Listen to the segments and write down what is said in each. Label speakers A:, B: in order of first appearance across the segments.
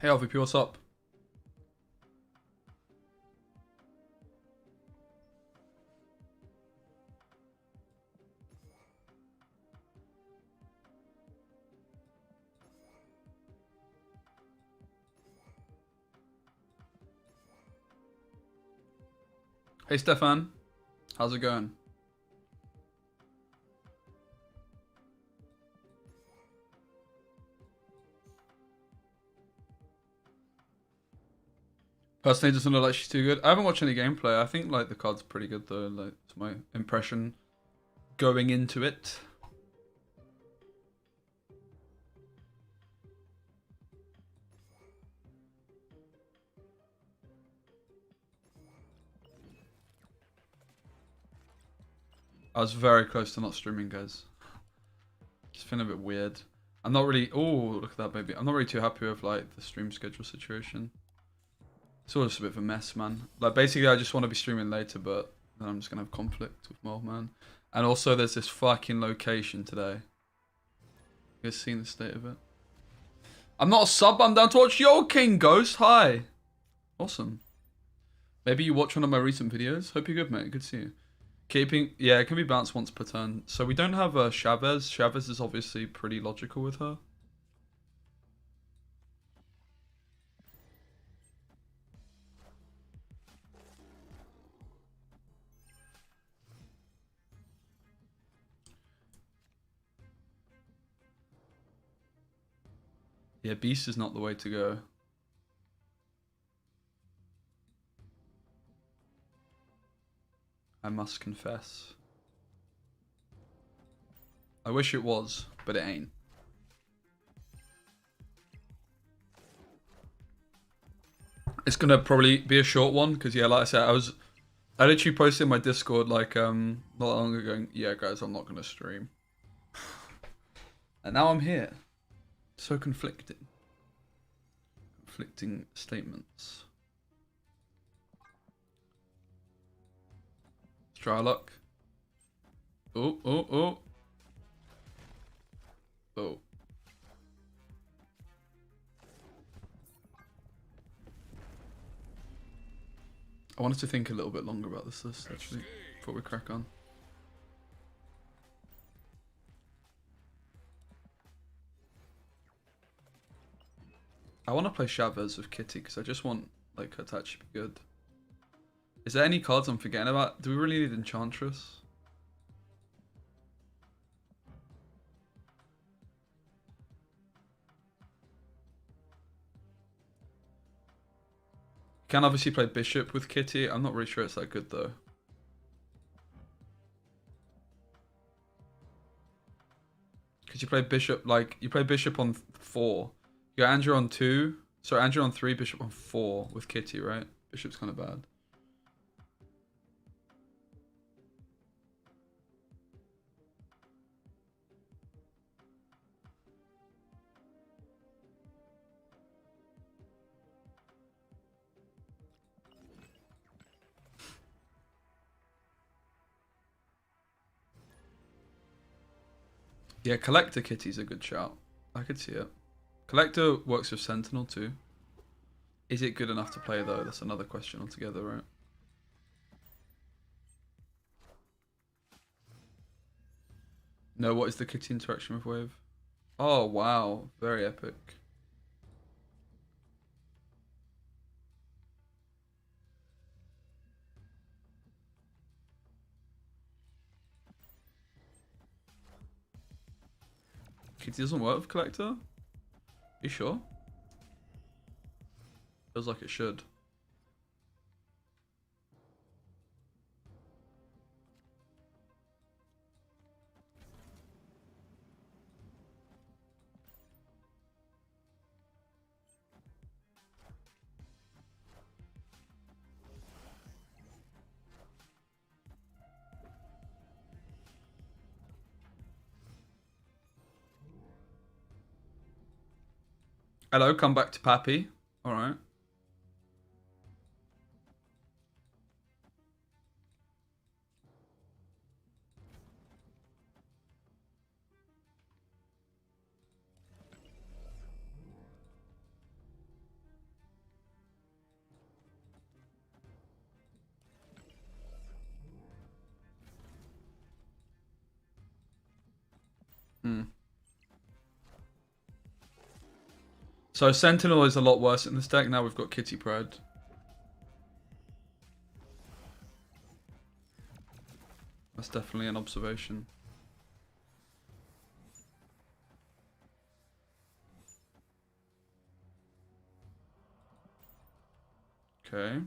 A: Hey LVP, what's up? Hey Stefan, how's it going? Personally, it doesn't look like she's too good. I haven't watched any gameplay. I think like the card's pretty good though. Like it's my impression going into it. I was very close to not streaming, guys. Just feeling a bit weird. I'm not really. Oh, look at that baby. I'm not really too happy with like the stream schedule situation. It's all just a bit of a mess, man. Like basically, I just want to be streaming later, but then I'm just gonna have conflict with my old man. And also, there's this fucking location today. You guys seen the state of it? I'm not a sub. I'm down to watch Yo King Ghost. Hi. Awesome. Maybe you watch one of my recent videos. Hope you're good, mate. Good to see you. Keeping, yeah, it can be bounced once per turn. So we don't have Chavez. Chavez is obviously pretty logical with her. Yeah, Beast is not the way to go. I must confess. I wish it was, but it ain't. It's gonna probably be a short one because yeah, like I said, I literally posted in my Discord like not long ago going, yeah guys, I'm not gonna stream. And now I'm here. So conflicting. Conflicting statements. Let's try our luck. Oh, oh, oh. Oh. I wanted to think a little bit longer about this list, actually, before we crack on. I want to play Chavez with Kitty, because I just want like her to actually be good. Is there any cards I'm forgetting about? Do we really need Enchantress? You can obviously play Bishop with Kitty. I'm not really sure it's that good, though. Because you play Bishop, like, you play Bishop on 4. You got Andrew on 2. Sorry, Andrew on 3, Bishop on 4 with Kitty, right? Bishop's kind of bad. Yeah, Collector Kitty's a good shout. I could see it. Collector works with Sentinel too. Is it good enough to play though? That's another question altogether, right? No, what is the Kitty interaction with Wave? Oh, wow. Very epic. Kitty doesn't work with Collector? You sure? Feels like it should. Hello, come back to Pappy. Alright. So Sentinel is a lot worse in this deck. Now we've got Kitty Pryde. That's definitely an observation. Okay.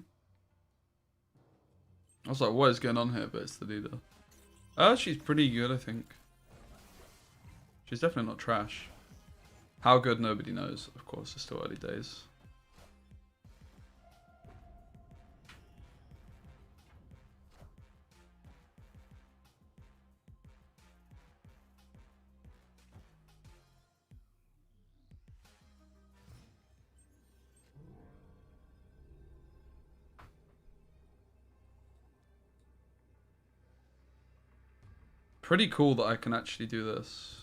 A: I was like, what is going on here? But it's the leader. She's pretty good, I think. She's definitely not trash. How good, nobody knows. Of course, it's still early days. Pretty cool that I can actually do this.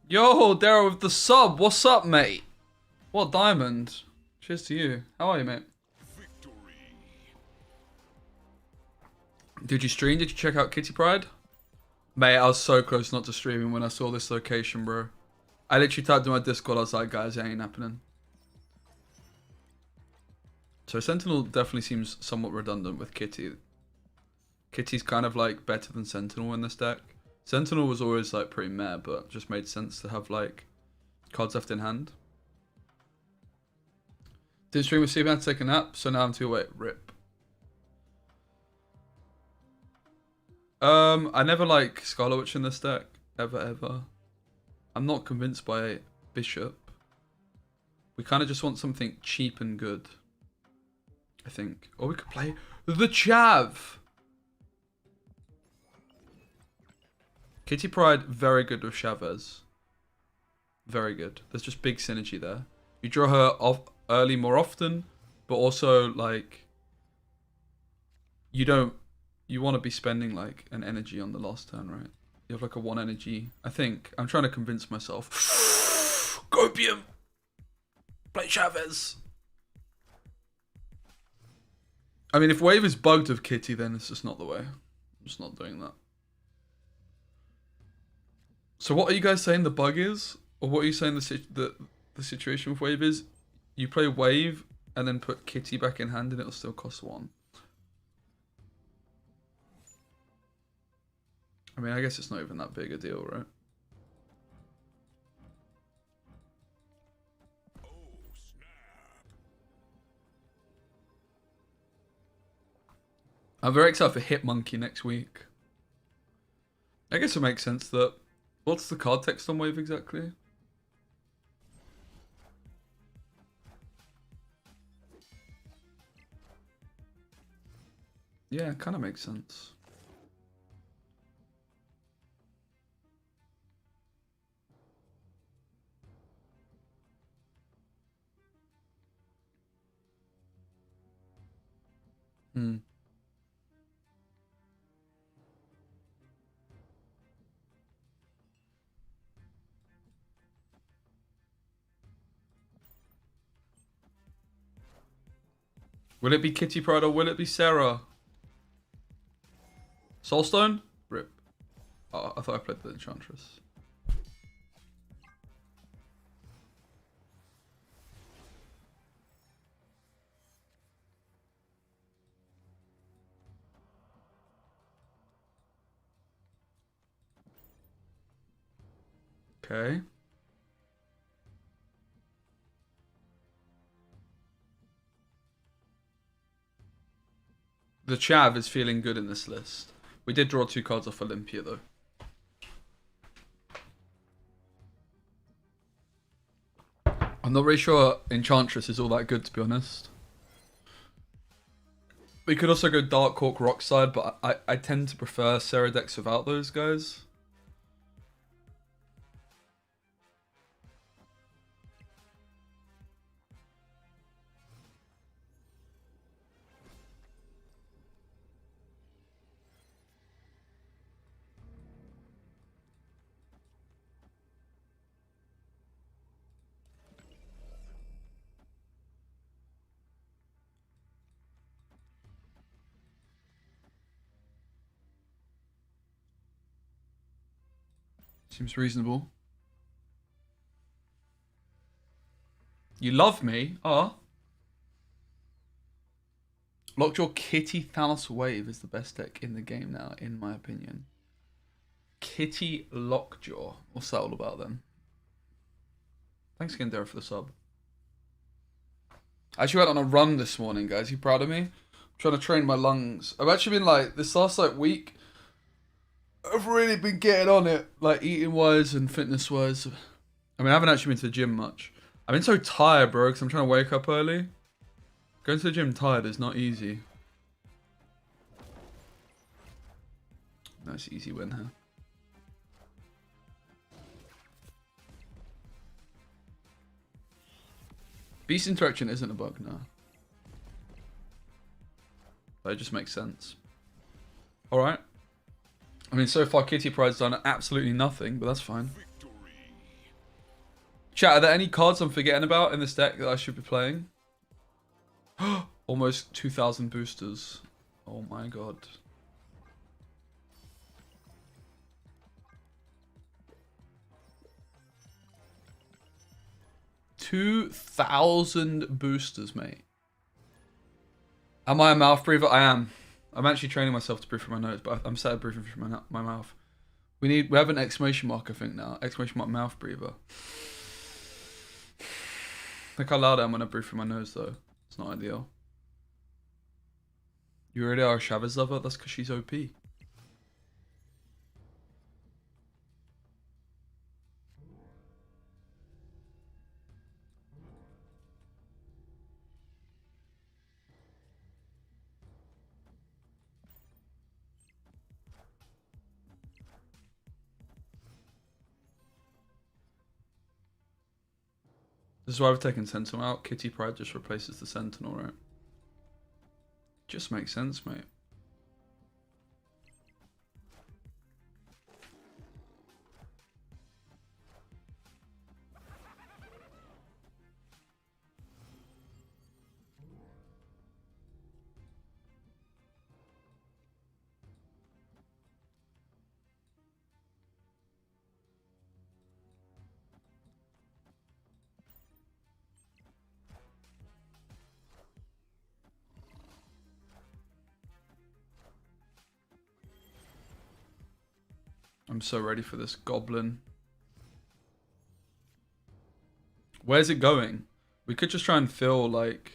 A: Yo, Daryl with the sub. What's up, mate? What diamond? Cheers to you. How are you, mate? Victory. Did you stream? Did you check out Kitty Pryde? Mate, I was so close not to streaming when I saw this location, bro. I literally typed in my Discord. I was like, guys, it ain't happening. So Sentinel definitely seems somewhat redundant with Kitty. Kitty's kind of like better than Sentinel in this deck. Sentinel was always like pretty meh, but just made sense to have like cards left in hand. Did stream with Superman to take a nap, so now I'm too late. Rip. I never like Scarlet Witch in this deck. Ever. I'm not convinced by Bishop. We kind of just want something cheap and good, I think. Or we could play the Chav. Kitty Pryde, very good with Chavez. Very good. There's just big synergy there. You draw her off early more often, but also like you want to be spending like an energy on the last turn, right? You have like a 1 energy. I think I'm trying to convince myself. Gopium. Play Chavez. I mean, if Wave is bugged with Kitty, then it's just not the way. I'm just not doing that. So what are you guys saying the bug is? Or what are you saying the situation with Wave is? You play Wave and then put Kitty back in hand and it'll still cost 1. I mean, I guess it's not even that big a deal, right? I'm very excited for Hit Monkey next week. I guess it makes sense that... What's the card text on Wave exactly? Yeah, it kind of makes sense. Will it be Kitty Pryde or will it be Sarah? Soulstone? Rip. Oh, I thought I played the Enchantress. Okay. The Chav is feeling good in this list. We did draw 2 cards off Olympia though. I'm not really sure Enchantress is all that good, to be honest. We could also go Dark Hawk Rockside, but I tend to prefer Sarah decks without those guys. Seems reasonable. You love me? Oh. Lockjaw Kitty Thanos Wave is the best deck in the game now, in my opinion. Kitty Lockjaw. What's that all about then? Thanks again, Derek, for the sub. I actually went on a run this morning, guys. You proud of me? I'm trying to train my lungs. I've actually been like, this last like week, I've really been getting on it, like eating wise and fitness wise. I mean, I haven't actually been to the gym much. I've been so tired, bro, because I'm trying to wake up early. Going to the gym tired is not easy. Nice easy win here. Beast interaction isn't a bug now. But it just makes sense. Alright. I mean, so far Kitty Pryde's done absolutely nothing, but that's fine. Chat, are there any cards I'm forgetting about in this deck that I should be playing? Almost 2,000 boosters. Oh my god. $2,000 boosters, mate. Am I a mouth breather? I am. I'm actually training myself to breathe through my nose, but I'm sad breathing through my mouth. We have an exclamation mark, I think now. Exclamation mark mouth breather. Look how loud I am when I breathe through my nose, though. It's not ideal. You already are a Chavez lover? That's because she's OP. This is why I've taken Sentinel out. Kitty Pryde just replaces the Sentinel, right? Just makes sense, mate. I'm so ready for this goblin. Where's it going? We could just try and fill, like...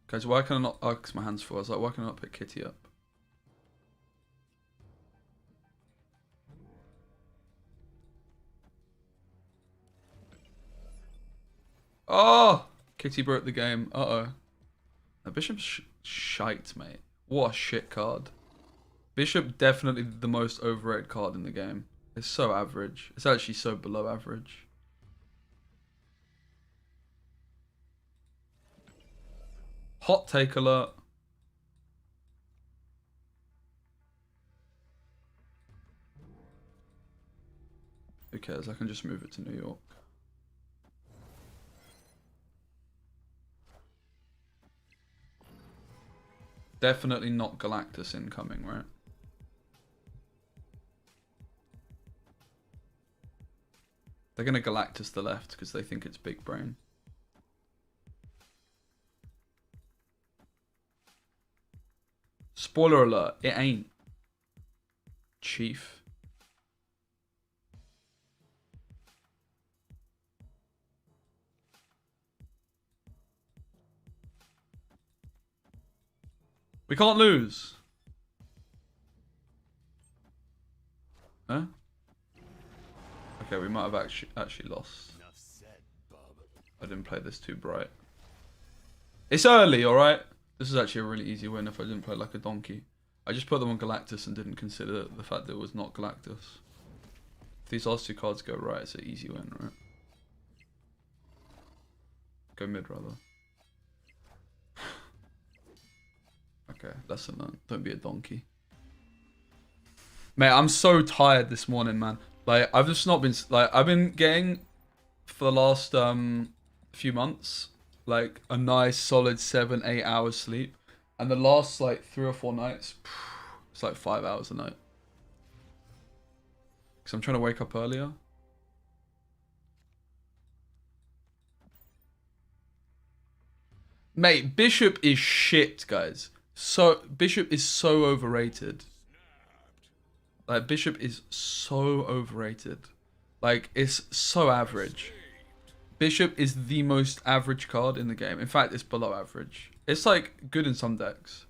A: Guys, why can I not... Oh, because my hand's full. I was like, why can I not pick Kitty up? Oh! Kitty broke the game. Uh-oh. The Bishop's shite, mate. What a shit card. Bishop, definitely the most overrated card in the game. It's so average. It's actually so below average. Hot take alert. Who cares? I can just move it to New York. Definitely not Galactus incoming, right? They're going to Galactus the left because they think it's big brain. Spoiler alert, it ain't. Chief. We can't lose. Huh? Okay, we might have actually lost. I didn't play this too bright. It's early, alright? This is actually a really easy win if I didn't play like a donkey. I just put them on Galactus and didn't consider the fact that it was not Galactus. If these last two cards go right, it's an easy win, right? Go mid, rather. Okay, lesson learned. Don't be a donkey. Mate, I'm so tired this morning, man. Like, I've just not been... Like, I've been getting, for the last few months, like, a nice, solid 7-8 hours sleep. And the last, like, 3 or 4 nights, it's like 5 hours a night. Because I'm trying to wake up earlier. Mate, Bishop is shit, guys. Bishop is so overrated. Like, Bishop is so overrated. Like, it's so average. Bishop is the most average card in the game. In fact, it's below average. It's, like, good in some decks.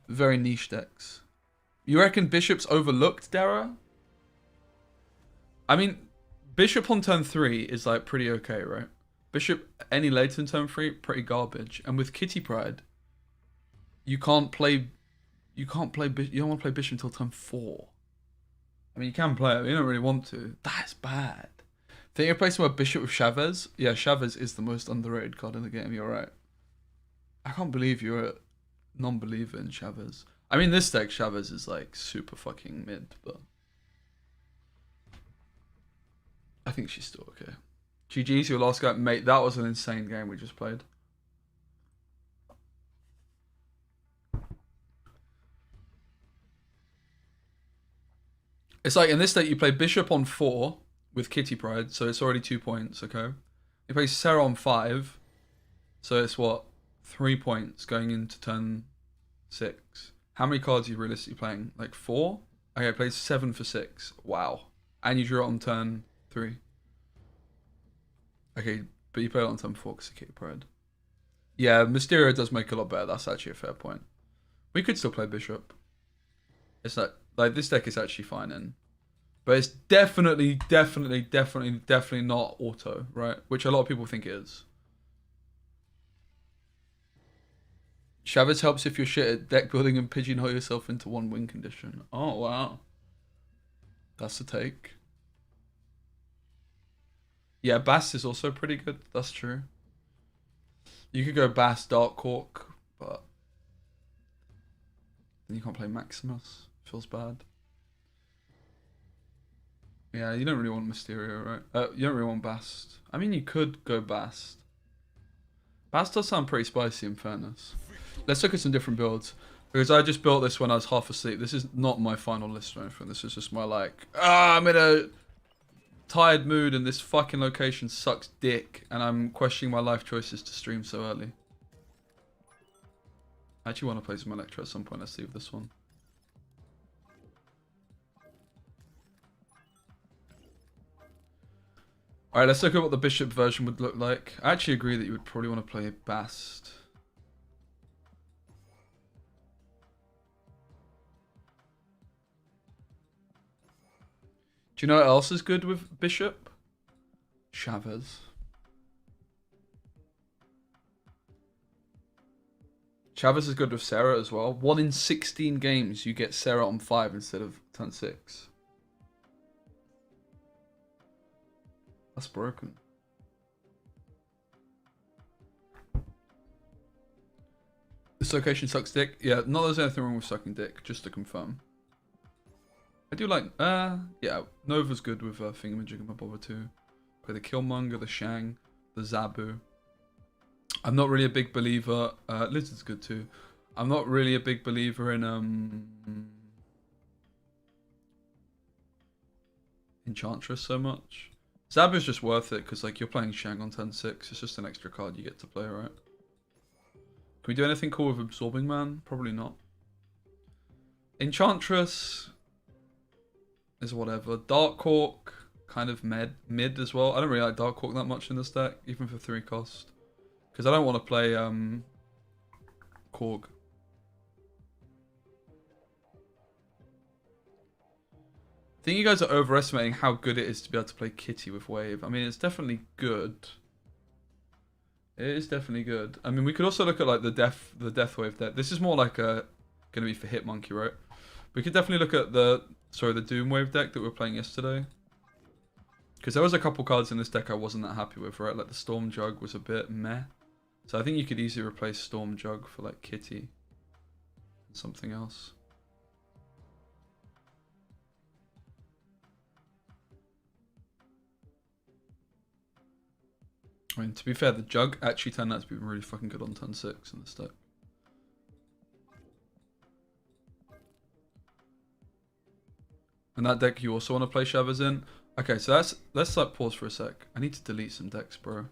A: Very niche decks. You reckon Bishop's overlooked, Dara? I mean, Bishop on turn 3 is, like, pretty okay, right? Bishop any later in turn 3, pretty garbage. And with Kitty Pryde, you don't want to play Bishop until turn 4. I mean, you can play it, but you don't really want to. That's bad. Think you're placing a Bishop with Chavez? Yeah, Chavez is the most underrated card in the game, you're right. I can't believe you're a non-believer in Chavez. I mean, this deck, Chavez is like super fucking mid, but I think she's still okay. GG's your last game. Mate, that was an insane game we just played. It's like in this deck you play Bishop on 4 with Kitty Pryde, so it's already 2 points, okay? You play Sarah on 5, so it's what? 3 points going into turn 6. How many cards are you realistically playing? Like 4? Okay, play 7 for 6. Wow. And you draw it on turn 3. Okay, but you play it on turn 4 because of Kitty Pryde. Yeah, Mysterio does make a lot better. That's actually a fair point. We could still play Bishop. It's like this deck is actually fine in. But it's definitely not auto, right? Which a lot of people think it is. Chavez helps if you're shit at deck building and pigeonhole yourself into one win condition. Oh, wow. That's the take. Yeah, Bass is also pretty good. That's true. You could go Bass, Dark Cork, but then you can't play Maximus. Feels bad. Yeah, you don't really want Mysterio, right? You don't really want Bast. I mean, you could go Bast. Bast does sound pretty spicy, in fairness. Let's look at some different builds. Because I just built this when I was half asleep. This is not my final list or anything. This is just my, like, I'm in a tired mood and this fucking location sucks dick. And I'm questioning my life choices to stream so early. I actually want to play some Electro at some point. Let's see with this one. Alright, let's look at what the Bishop version would look like. I actually agree that you would probably want to play Bast. Do you know what else is good with Bishop? Chavez. Chavez is good with Sarah as well. 1 in 16 games you get Sarah on 5 instead of turn 6. That's broken. This location sucks dick. Yeah, not there's anything wrong with sucking dick, just to confirm. I do like, yeah, Nova's good with Thingamajig and Bobber too. Play the Killmonger, the Shang, the Zabu. I'm not really a big believer, Lizard's good too. I'm not really a big believer in, Enchantress so much. Zabu's just worth it because like you're playing Shang on turn 6. It's just an extra card you get to play, right? Can we do anything cool with Absorbing Man? Probably not. Enchantress is whatever. Dark Hawk, kind of mid as well. I don't really like Dark Hawk that much in this deck, even for 3 cost. Because I don't want to play Korg. I think you guys are overestimating how good it is to be able to play Kitty with Wave. I mean, it's definitely good. It is definitely good. I mean, we could also look at like the Death Wave deck. This is more like a gonna be for Hitmonkey, right? We could definitely look at the Doom Wave deck that we were playing yesterday. Because there was a couple cards in this deck I wasn't that happy with, right? Like the Storm Jug was a bit meh. So I think you could easily replace Storm Jug for like Kitty and something else. I mean, to be fair, the Jug actually turned out to be really fucking good on turn 6 in this deck. And that deck you also want to play Chavez in? Okay, so let's like pause for a sec. I need to delete some decks, bro.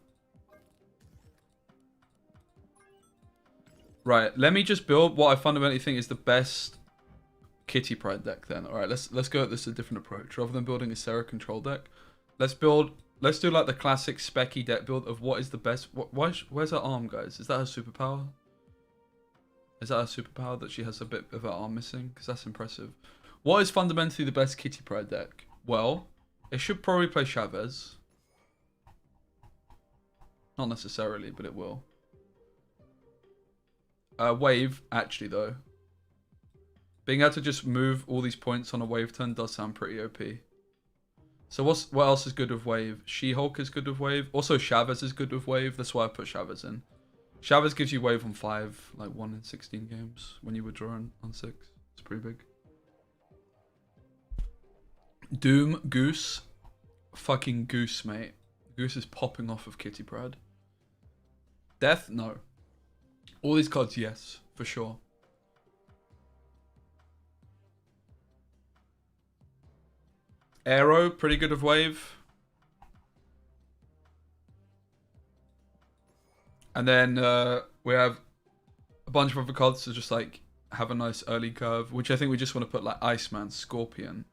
A: Right, let me just build what I fundamentally think is the best Kitty Pryde deck then. Alright, let's go at this a different approach. Rather than building a Sarah control deck, let's do like the classic specky deck build of what is the best. Where's her arm, guys? Is that her superpower? Is that her superpower that she has a bit of her arm missing? Because that's impressive. What is fundamentally the best Kitty Pryde deck? Well, it should probably play Chavez. Not necessarily, but it will. Wave, actually, though. Being able to just move all these points on a wave turn does sound pretty OP. So what else is good with wave? She-Hulk is good with wave. Also, Chavez is good with wave. That's why I put Chavez in. Chavez gives you wave on 5, like 1 in 16 games when you withdraw on 6. It's pretty big. Doom, Goose. Fucking Goose, mate. Goose is popping off of Kitty Pryde. Death? No. All these cards, yes, for sure. Arrow, pretty good with wave. And then we have a bunch of other cards to just like have a nice early curve, which I think we just want to put like Iceman, Scorpion.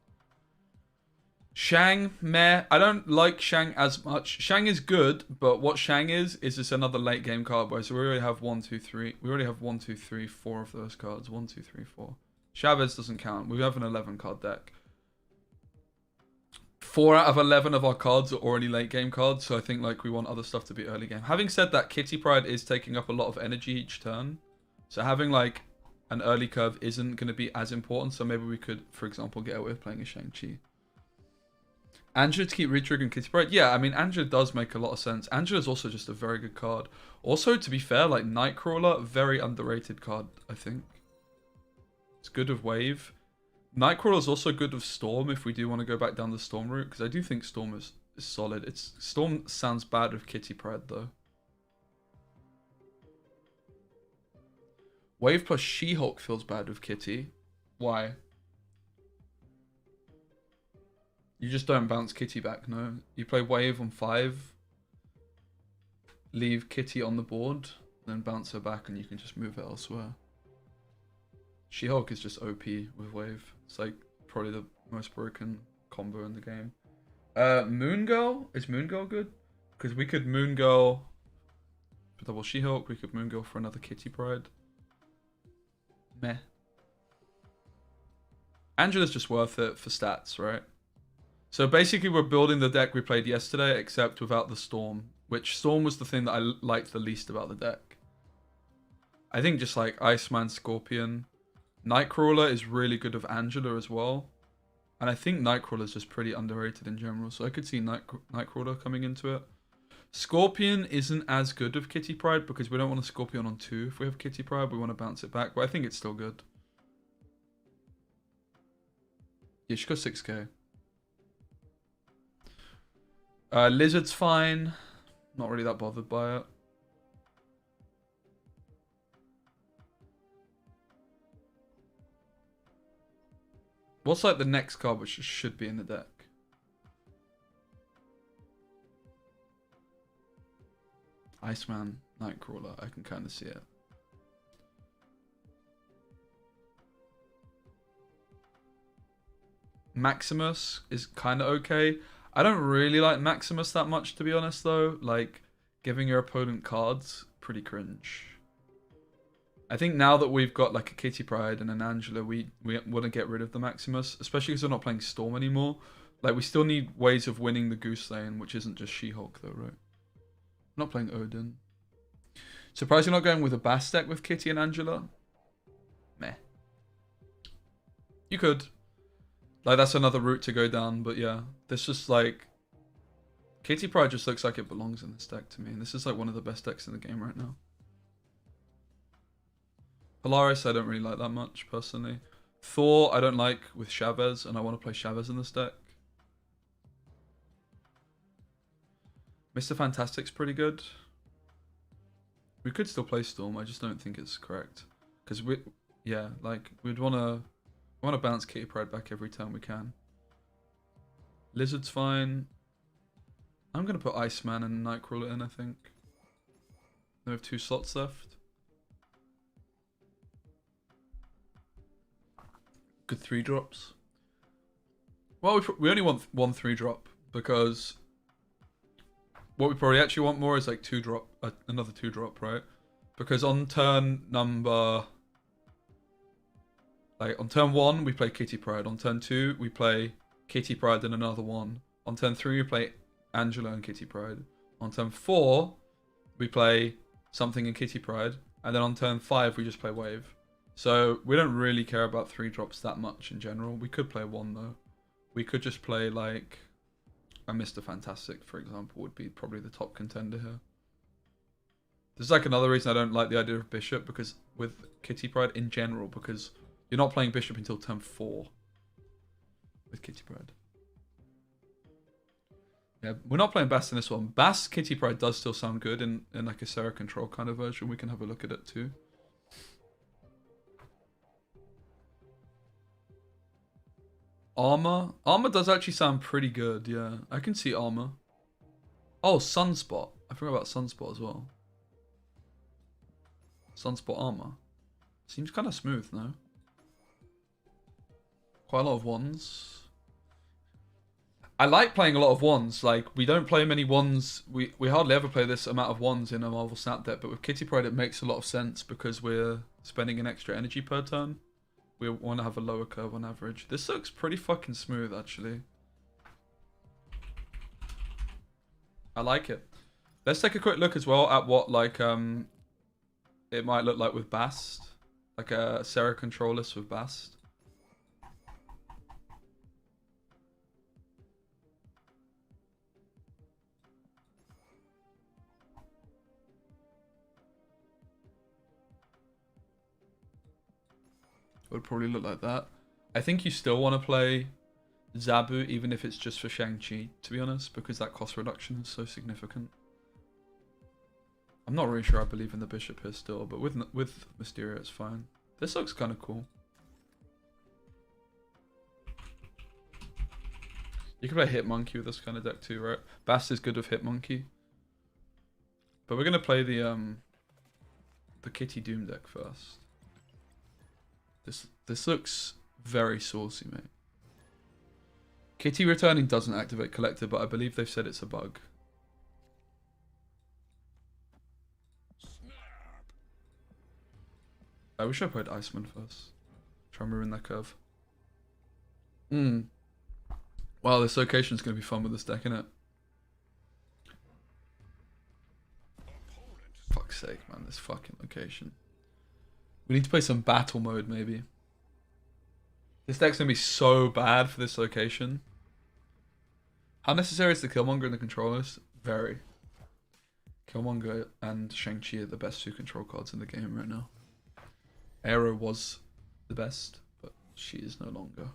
A: Shang, meh. I don't like Shang as much. Shang is good, but what Shang is just another late game card. Whereas we already have 1, 2, 3. We already have 1, 2, 3, 4 of those cards. 1, 2, 3, 4. Chavez doesn't count. We have an 11 card deck. 4 out of 11 of our cards are already late game cards, so I think like we want other stuff to be early game. Having said that, Kitty Pryde is taking up a lot of energy each turn, so having like an early curve isn't going to be as important. So maybe we could, for example, get away with playing a Shang-Chi. Angela to keep re-triggering Kitty Pryde. Yeah, I mean, Angela does make a lot of sense. Angela's also just a very good card. Also, to be fair, like Nightcrawler, very underrated card, I think. It's good with wave. Nightcrawler is also good with Storm if we do want to go back down the Storm route, because I do think Storm is solid. Storm sounds bad with Kitty Pryde though. Wave plus She-Hulk feels bad with Kitty. Why? You just don't bounce Kitty back, no. You play Wave on 5, leave Kitty on the board, then bounce her back and you can just move it elsewhere. She-Hulk is just OP with Wave. It's like probably the most broken combo in the game. Moon Girl? Is Moon Girl good? Because we could Moon Girl for double She-Hulk, we could Moon Girl for another Kitty Pryde. Meh. Angela's just worth it for stats, right? So basically we're building the deck we played yesterday, except without the Storm. Which Storm was the thing that I liked the least about the deck. I think just like Iceman, Scorpion. Nightcrawler is really good with Angela as well. And I think Nightcrawler is just pretty underrated in general. So I could see Nightcrawler coming into it. Scorpion isn't as good with Kitty Pryde because we don't want a Scorpion on 2 if we have Kitty Pryde. We want to bounce it back. But I think it's still good. Yeah, she got 6k. Lizard's fine. Not really that bothered by it. What's like the next card which should be in the deck? Iceman, Nightcrawler. I can kind of see it. Maximus is kind of okay. I don't really like Maximus that much, to be honest, though. Like, giving your opponent cards, pretty cringe. I think now that we've got, like, a Kitty Pryde and an Angela, we want to get rid of the Maximus, especially because we're not playing Storm anymore. Like, we still need ways of winning the Goose Lane, which isn't just She-Hulk, though, right? I'm not playing Odin. Surprised you're not going with a Bass deck with Kitty and Angela? Meh. You could. Like, that's another route to go down, but yeah. This just, like... Kitty Pryde just looks like it belongs in this deck to me. And this is, like, one of the best decks in the game right now. Polaris, I don't really like that much, personally. Thor, I don't like with Chavez, and I want to play Chavez in this deck. Mr. Fantastic's pretty good. We could still play Storm, I just don't think it's correct. Because we... Yeah, like, we'd want to... We want to bounce Kitty Pryde back every time we can. Lizard's fine. I'm going to put Iceman and Nightcrawler in, I think. We have 2 slots left. Good 3 drops. Well, we only want 1 3 drop because what we probably actually want more is like 2 drop, another 2 drop, right? Because on turn number, like on turn 1 we play Kitty Pryde. On turn 2 we play Kitty Pryde and another one. On turn 3 we play Angela and Kitty Pryde. On turn 4 we play something in Kitty Pryde, and then on turn 5 we just play Wave. So we don't really care about 3 drops that much in general. We could play 1 though. We could just play like a Mr. Fantastic, for example, would be probably the top contender here. This is like another reason I don't like the idea of Bishop, because with Kitty Pryde in general, because you're not playing Bishop until turn 4 with Kitty Pryde. Yeah, we're not playing Bass in this one. Bass Kitty Pryde does still sound good in like a Sarah Control kind of version. We can have a look at it too. Armor? Armor does actually sound pretty good, yeah. I can see Armor. Oh, Sunspot. I forgot about Sunspot as well. Sunspot Armor. Seems kind of smooth, no? Quite a lot of ones. I like playing a lot of ones. Like, we don't play many ones. We hardly ever play this amount of ones in a Marvel Snap deck, but with Kitty Pryde it makes a lot of sense because we're spending an extra energy per turn. We want to have a lower curve on average. This looks pretty fucking smooth, actually. I like it. Let's take a quick look as well at what, like, it might look like with Bast. Like a Sarah Control list with Bast. It would probably look like that. I think you still want to play Zabu, even if it's just for Shang-Chi, to be honest, because that cost reduction is so significant. I'm not really sure I believe in the Bishop here still, but with Mysterio it's fine. This looks kind of cool. You can play Hitmonkey with this kind of deck too, right? Bast is good with Hitmonkey. But we're going to play the Kitty Doom deck first. This looks very saucy, mate. Kitty returning doesn't activate Collector, but I believe they've said it's a bug. I wish I played Iceman first. Try and ruin that curve. Wow, this location's going to be fun with this deck, innit? Fuck's sake, man, this fucking location. We need to play some battle mode, maybe. This deck's going to be so bad for this location. How necessary is the Killmonger and the controllers? Very. Killmonger and Shang-Chi are the best 2 control cards in the game right now. Arrow was the best, but she is no longer.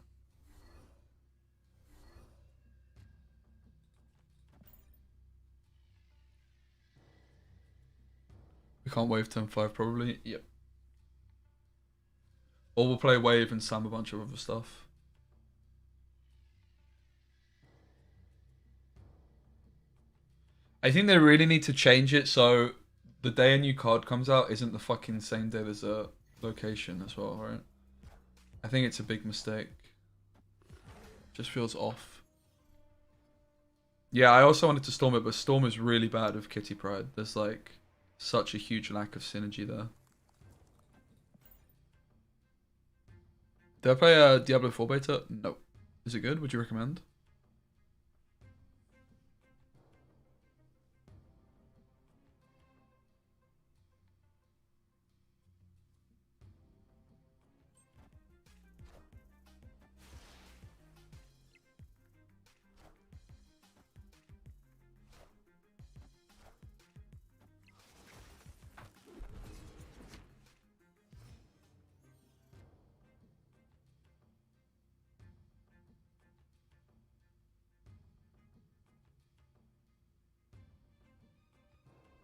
A: We can't wave turn 5 probably. Yep. Or we'll play wave and Sam a bunch of other stuff. I think they really need to change it so the day a new card comes out isn't the fucking same day there's a location as well, right? I think it's a big mistake. Just feels off. Yeah, I also wanted to Storm it, but Storm is really bad with Kitty Pryde. There's like such a huge lack of synergy there. Did I play a Diablo 4 beta? No. Is it good? Would you recommend?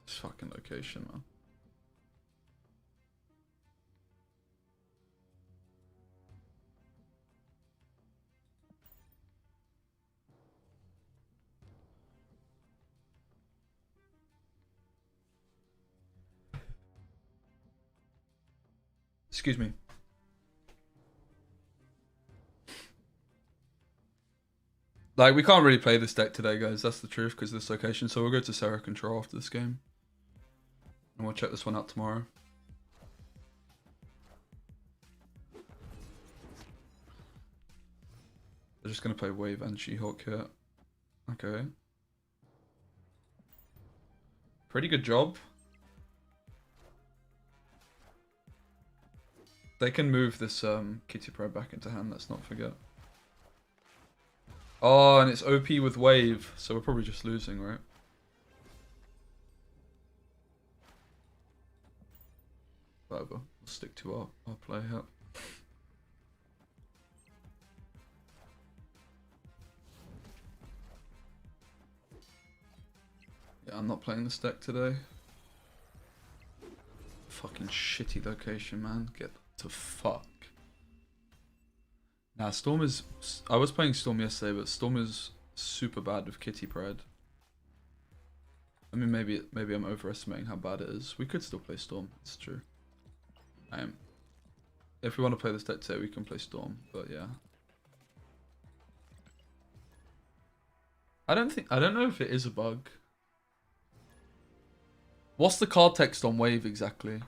A: This fucking location, man. Excuse me. Like, we can't really play this deck today, guys. That's the truth, because of this location. So we'll go to Sarah Control after this game. And we'll check this one out tomorrow. They're just going to play Wave and She-Hulk here. Okay. Pretty good job. They can move this Kitty Pryde back into hand, let's not forget. Oh, and it's OP with Wave, so we're probably just losing, right? Whatever, we'll stick to our play here. Yeah, I'm not playing this deck today. Fucking shitty location, man. Get to fuck. Nah, Storm is... I was playing Storm yesterday, but Storm is super bad with Kitty Pryde. I mean, maybe I'm overestimating how bad it is. We could still play Storm, it's true. If we want to play this deck today, we can play Storm, but yeah. I don't know if it is a bug. What's the card text on Wave exactly?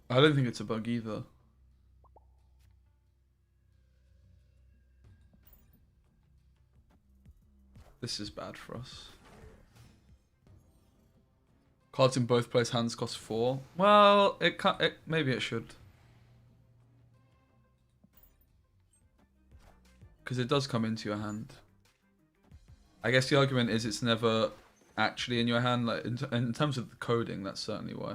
A: I don't think it's a bug either. This is bad for us. Cards in both players' hands cost 4. Well, it can't. Maybe it should. Because it does come into your hand. I guess the argument is it's never actually in your hand. Like in terms of the coding, that's certainly why.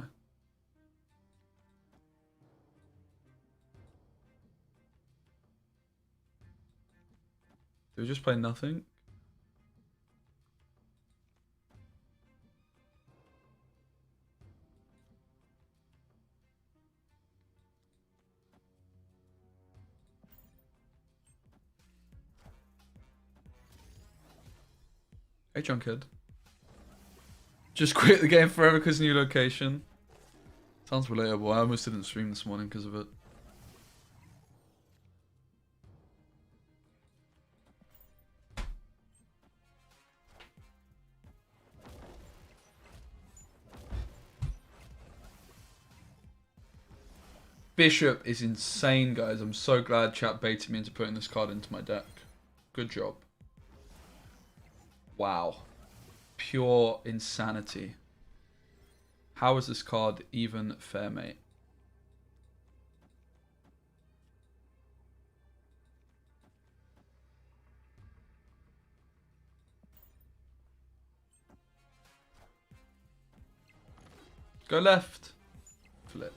A: Do we just play nothing? Hey, Junkhead. Just quit the game forever because new location. Sounds relatable. I almost didn't stream this morning because of it. Bishop is insane, guys. I'm so glad chat baited me into putting this card into my deck. Good job. Wow. Pure insanity. How is this card even fair, mate? Go left. Flip.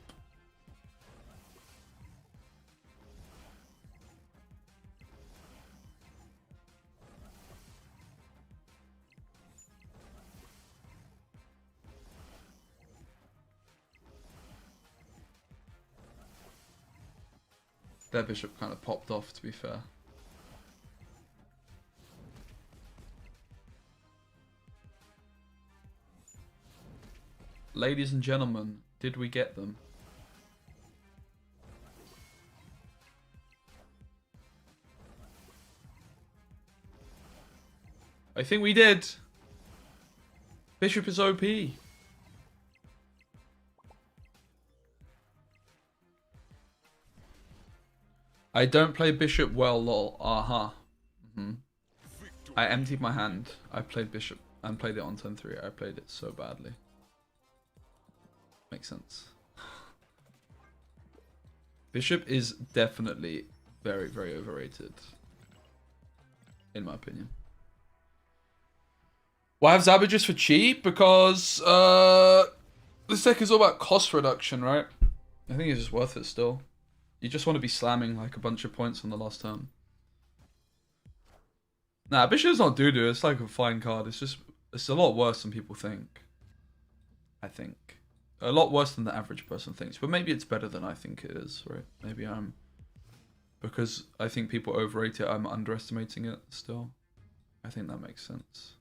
A: Their bishop kind of popped off, to be fair. Ladies and gentlemen, did we get them? I think we did. Bishop is OP. I don't play bishop well, lol. I emptied my hand. I played bishop and played it on turn 3. I played it so badly. Makes sense. Bishop is definitely very, very overrated. In my opinion. Why have Zabages for cheap? Because this deck is all about cost reduction, right? I think it's just worth it still. You just want to be slamming like a bunch of points on the last turn. Nah, Bishop's not doo-doo. It's like a fine card. It's a lot worse than people think. I think. A lot worse than the average person thinks, but maybe it's better than I think it is, right? Maybe I'm... Because I think people overrate it, I'm underestimating it still. I think that makes sense.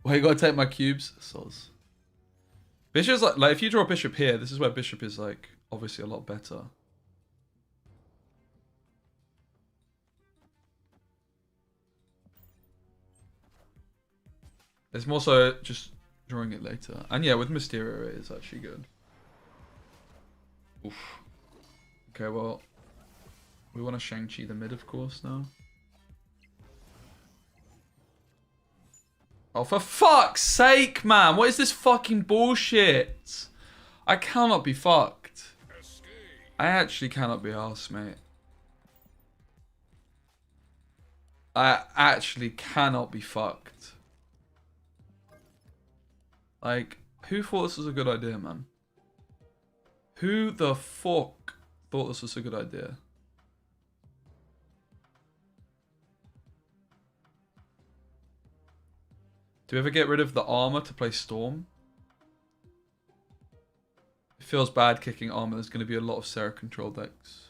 A: Well, you gotta take my cubes? Soz. Bishop's like if you draw a bishop here, this is where bishop is like obviously a lot better. It's more so just drawing it later. And yeah, with Mysterio it is actually good. Oof. Okay, well, we want to Shang-Chi the mid, of course, now. Oh, for fuck's sake, man! What is this fucking bullshit? I cannot be fucked. I actually cannot be arsed, mate. I actually cannot be fucked. Like, who thought this was a good idea, man? Who the fuck thought this was a good idea? Do we ever get rid of the armor to play Storm? It feels bad kicking armor. There's going to be a lot of Sarah control decks.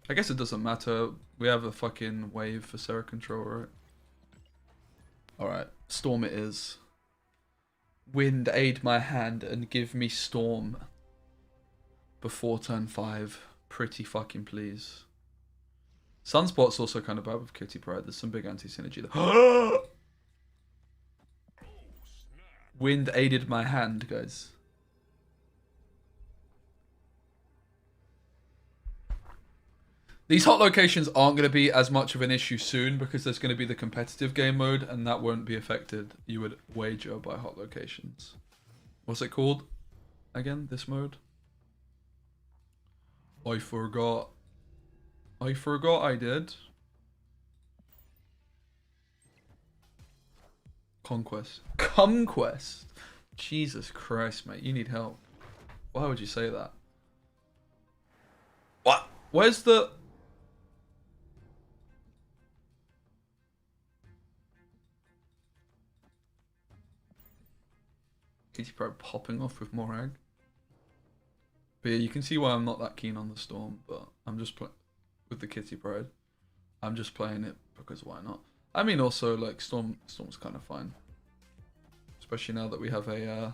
A: I guess it doesn't matter. We have a fucking wave for Sarah control, right? Alright, Storm it is. Wind, aid my hand and give me Storm before turn 5. Pretty fucking please. Sunspot's also kind of bad with Kitty Pryde. There's some big anti-synergy there. Wind aided my hand, guys. These hot locations aren't going to be as much of an issue soon because there's going to be the competitive game mode and that won't be affected, you would wager, by hot locations. What's it called again, this mode? I forgot. I did. Conquest. Conquest? Jesus Christ, mate. You need help. Why would you say that? What? Where's the... Kitty Pryde popping off with Morag. But yeah, you can see why I'm not that keen on the Storm, but I'm just playing with the Kitty Pryde. I'm just playing it because why not? I mean, also, like, Storm's kind of fine. Especially now that we have a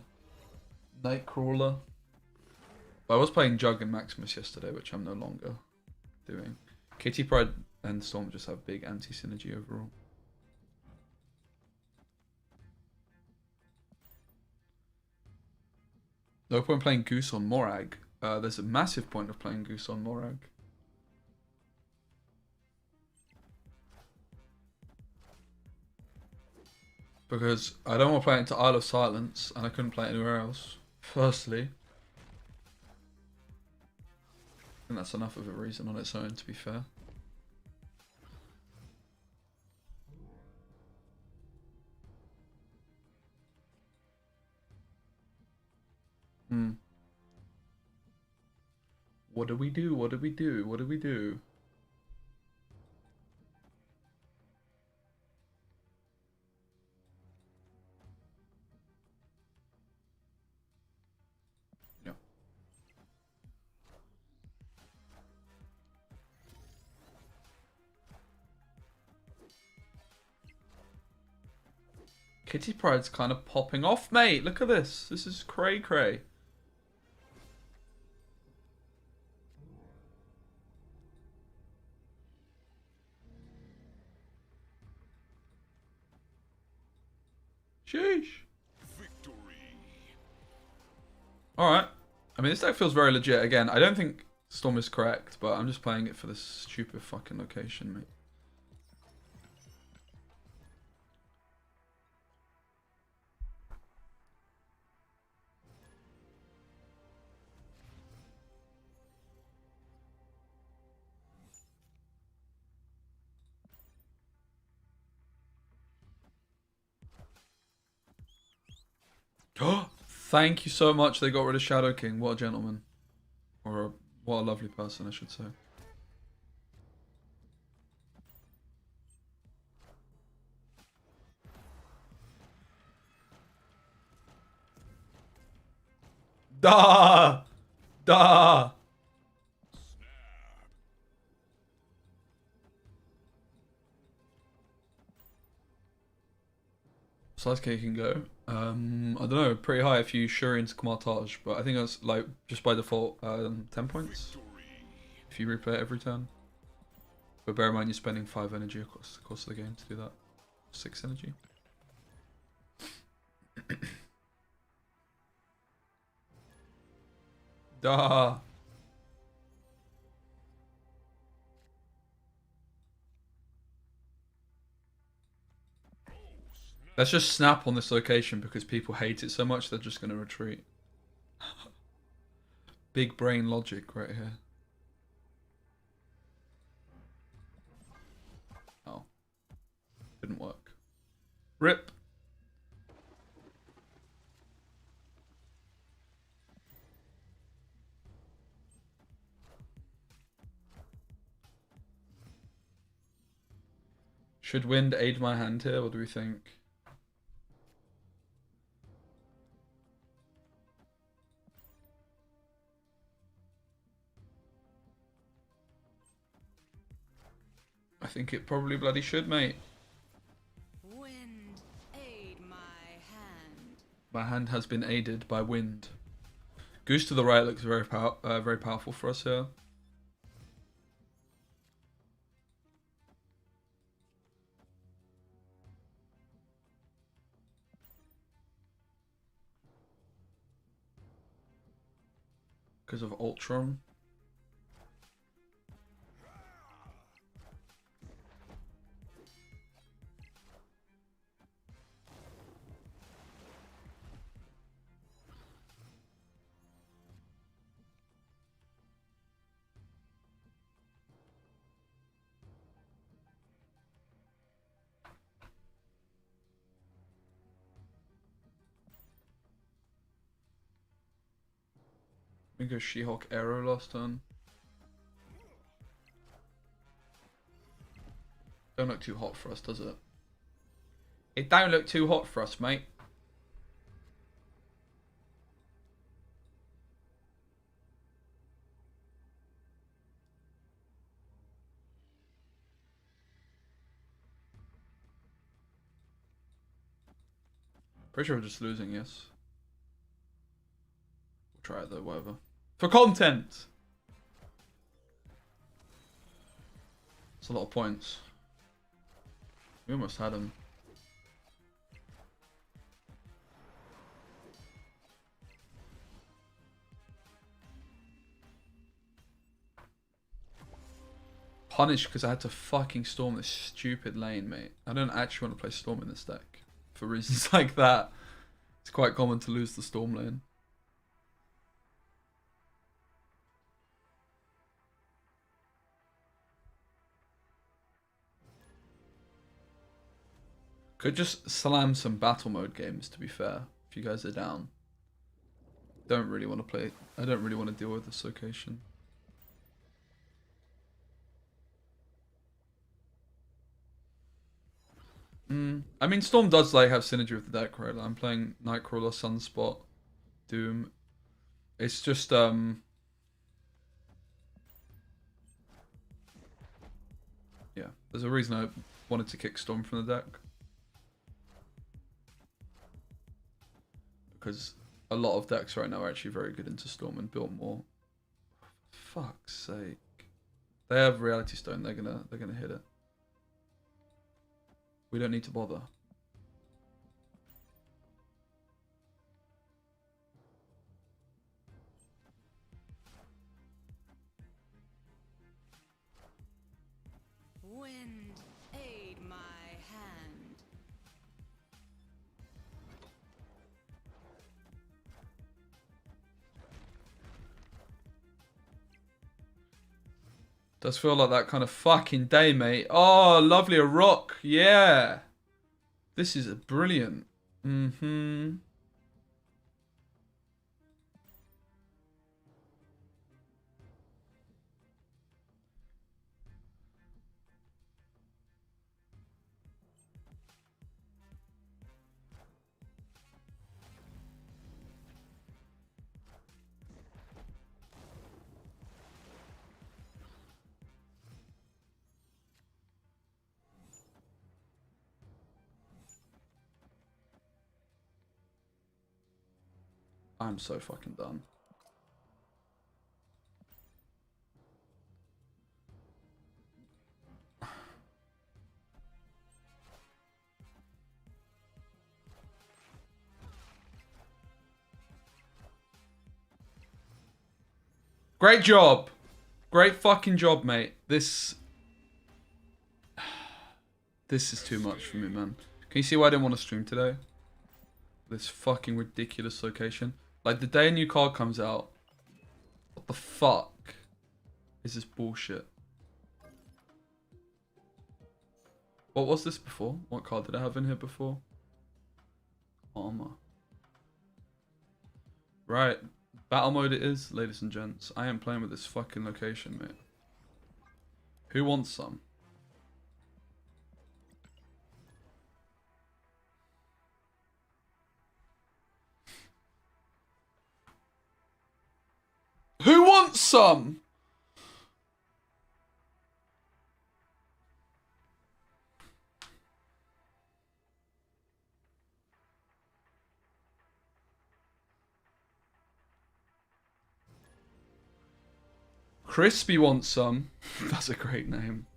A: Nightcrawler. But I was playing Jug and Maximus yesterday, which I'm no longer doing. Kitty Pryde and Storm just have big anti-synergy overall. No point playing Goose on Morag. There's a massive point of playing Goose on Morag. Because I don't want to play it into Isle of Silence, and I couldn't play it anywhere else. Firstly. I think that's enough of a reason on its own, to be fair. What do we do? What do we do? What do we do? Yeah. Kitty Pryde's kind of popping off, mate. Look at this. This is cray cray. Sheesh. Alright. I mean, this deck feels very legit. Again, I don't think Storm is correct, but I'm just playing it for this stupid fucking location, mate. Oh, Thank you so much. They got rid of Shadow King. What a gentleman. What a lovely person, I should say. Da! Da! Size K can go. I don't know, pretty high if you Shuri into Kamartage, but I think that's like just by default 10 points if you replay it every turn. But bear in mind you're spending 5 energy across the course of the game to do that. 6 energy. Da! Let's just snap on this location because people hate it so much they're just going to retreat. Big brain logic right here. Oh. Didn't work. RIP. Should wind aid my hand here? What do we think? I think it probably bloody should, mate.
B: Wind, aid my hand.
A: My hand has been aided by wind. Goose to the right looks very powerful for us here. Because of Ultron. We go She-Hulk Arrow last turn. Don't look too hot for us, does it? It don't look too hot for us, mate. Pretty sure we're just losing, yes. We'll try it though, whatever. For content! It's a lot of points. We almost had him. Punished because I had to fucking storm this stupid lane, mate. I don't actually want to play Storm in this deck. For reasons like that. It's quite common to lose the Storm lane. Could just slam some battle mode games, to be fair, if you guys are down. Don't really want to play. I don't really want to deal with this location. I mean, Storm does like have synergy with the deck, right? I'm playing Nightcrawler, Sunspot, Doom. It's just yeah, there's a reason I wanted to kick Storm from the deck. Because a lot of decks right now are actually very good into Storm and built more. For fuck's sake. They have Reality Stone, they're gonna hit it. We don't need to bother.
B: Wind, aid my hand.
A: Does feel like that kind of fucking day, mate. Oh, lovely, a rock. Yeah. This is brilliant. I'm so fucking done. Great job. Great fucking job, mate. This is too much for me, man. Can you see why I didn't want to stream today? This fucking ridiculous location. Like, the day a new card comes out, what the fuck is this bullshit? What was this before? What card did I have in here before? Armor. Right. Battle mode it is, ladies and gents. I am playing with this fucking location, mate. Who wants some? Who wants some? Crispy wants some. That's a great name.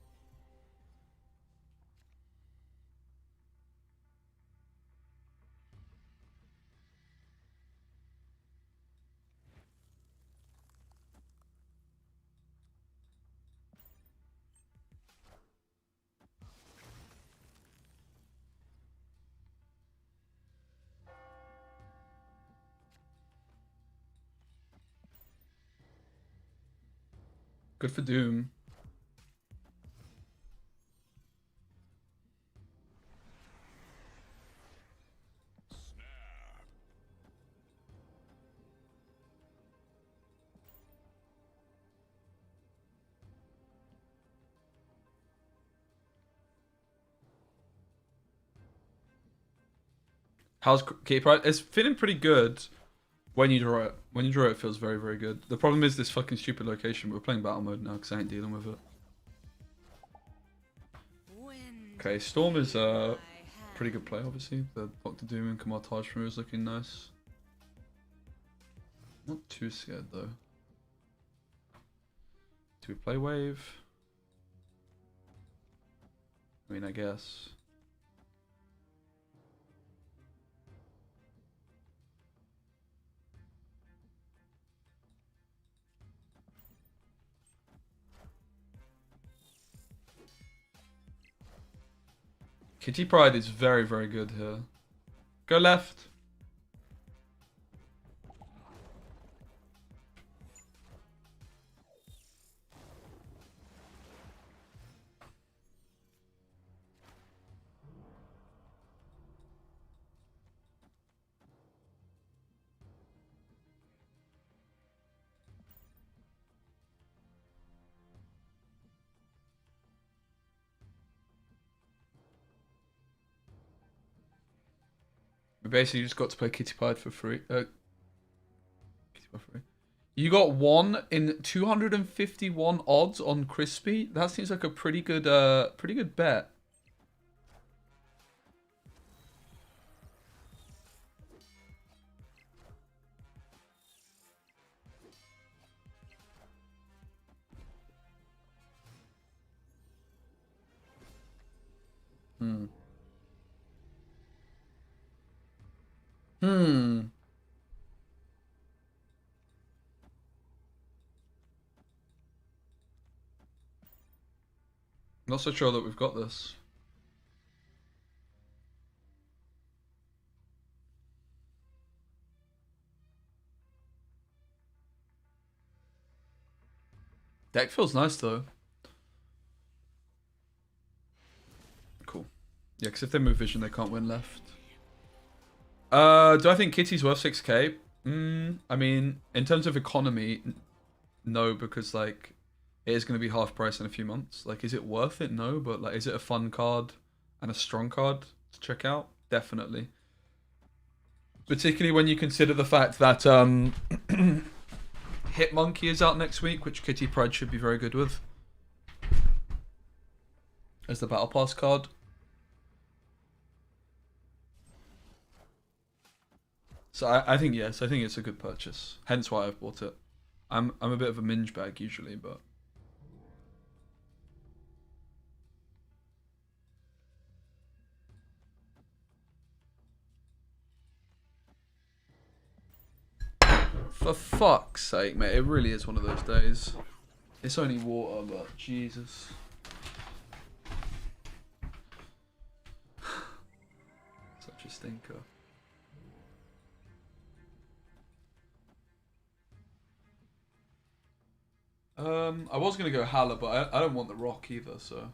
A: Good for Doom. How's Kitty Pryde? It's feeling pretty good when you draw it. When you draw it, it feels very, very good. The problem is this fucking stupid location. We're playing battle mode now because I ain't dealing with it. Okay, Storm is a pretty good play, obviously. The Doctor Doom and Kamartage from is looking nice. Not too scared though. Do we play wave? I mean, I guess. Kitty Pryde is very, very good here. Go left. We basically just got to play Kitty Pryde for free. Kitty Pryde for free. You got 1 in 251 odds on Crispy. That seems like a pretty good bet. Not so sure that we've got this. Deck feels nice though. Cool. Yeah, because if they move vision, they can't win left. Do I think Kitty's worth 6k? I mean, in terms of economy, no, because like it is going to be half price in a few months. Like, is it worth it? No, but like, is it a fun card and a strong card to check out? Definitely. Particularly when you consider the fact that Hitmonkey is out next week, which Kitty Pryde should be very good with. As the Battle Pass card. So I think yes, I think it's a good purchase. Hence why I've bought it. I'm a bit of a minge bag usually, but for fuck's sake, mate, it really is one of those days. It's only water, but Jesus. Such a stinker. I was gonna go Hala, but I don't want the rock either, so.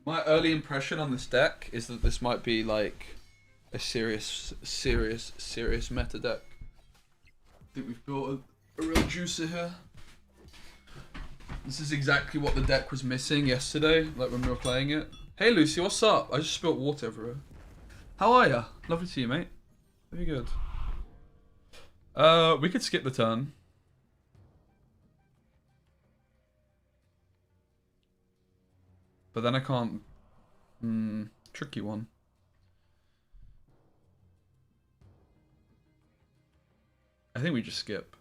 A: My early impression on this deck is that this might be like a serious meta deck. I think we've built a real juicer here. This is exactly what the deck was missing yesterday, like when we were playing it. Hey Lucy, what's up? I just spilled water everywhere. How are ya? Lovely to see you, mate. Very good. We could skip the turn. But then I can't... tricky one. I think we just skip.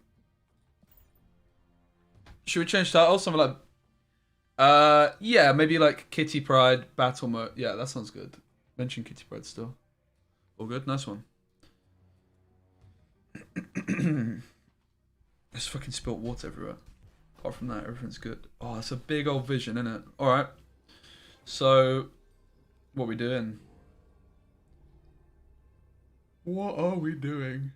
A: Should we change title? Something like... yeah, maybe like Kitty Pryde, Battle Mode. Yeah, that sounds good. Mention Kitty Pryde still. All good? Nice one. Just fucking spilt water everywhere. Apart from that, everything's good. Oh, that's a big old vision, isn't it? Alright. So, what are we doing? What are we doing?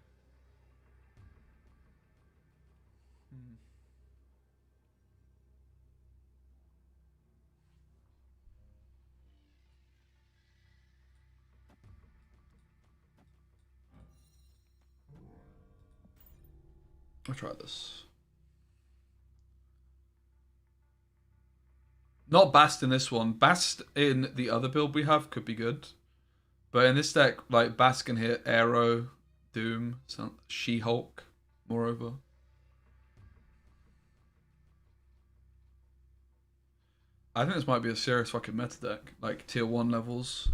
A: I'll try this. Not Bast in this one. Bast in the other build we have could be good. But in this deck, like, Bast can hit Arrow, Doom, She-Hulk, moreover. I think this might be a serious fucking meta deck. Like, tier 1 levels.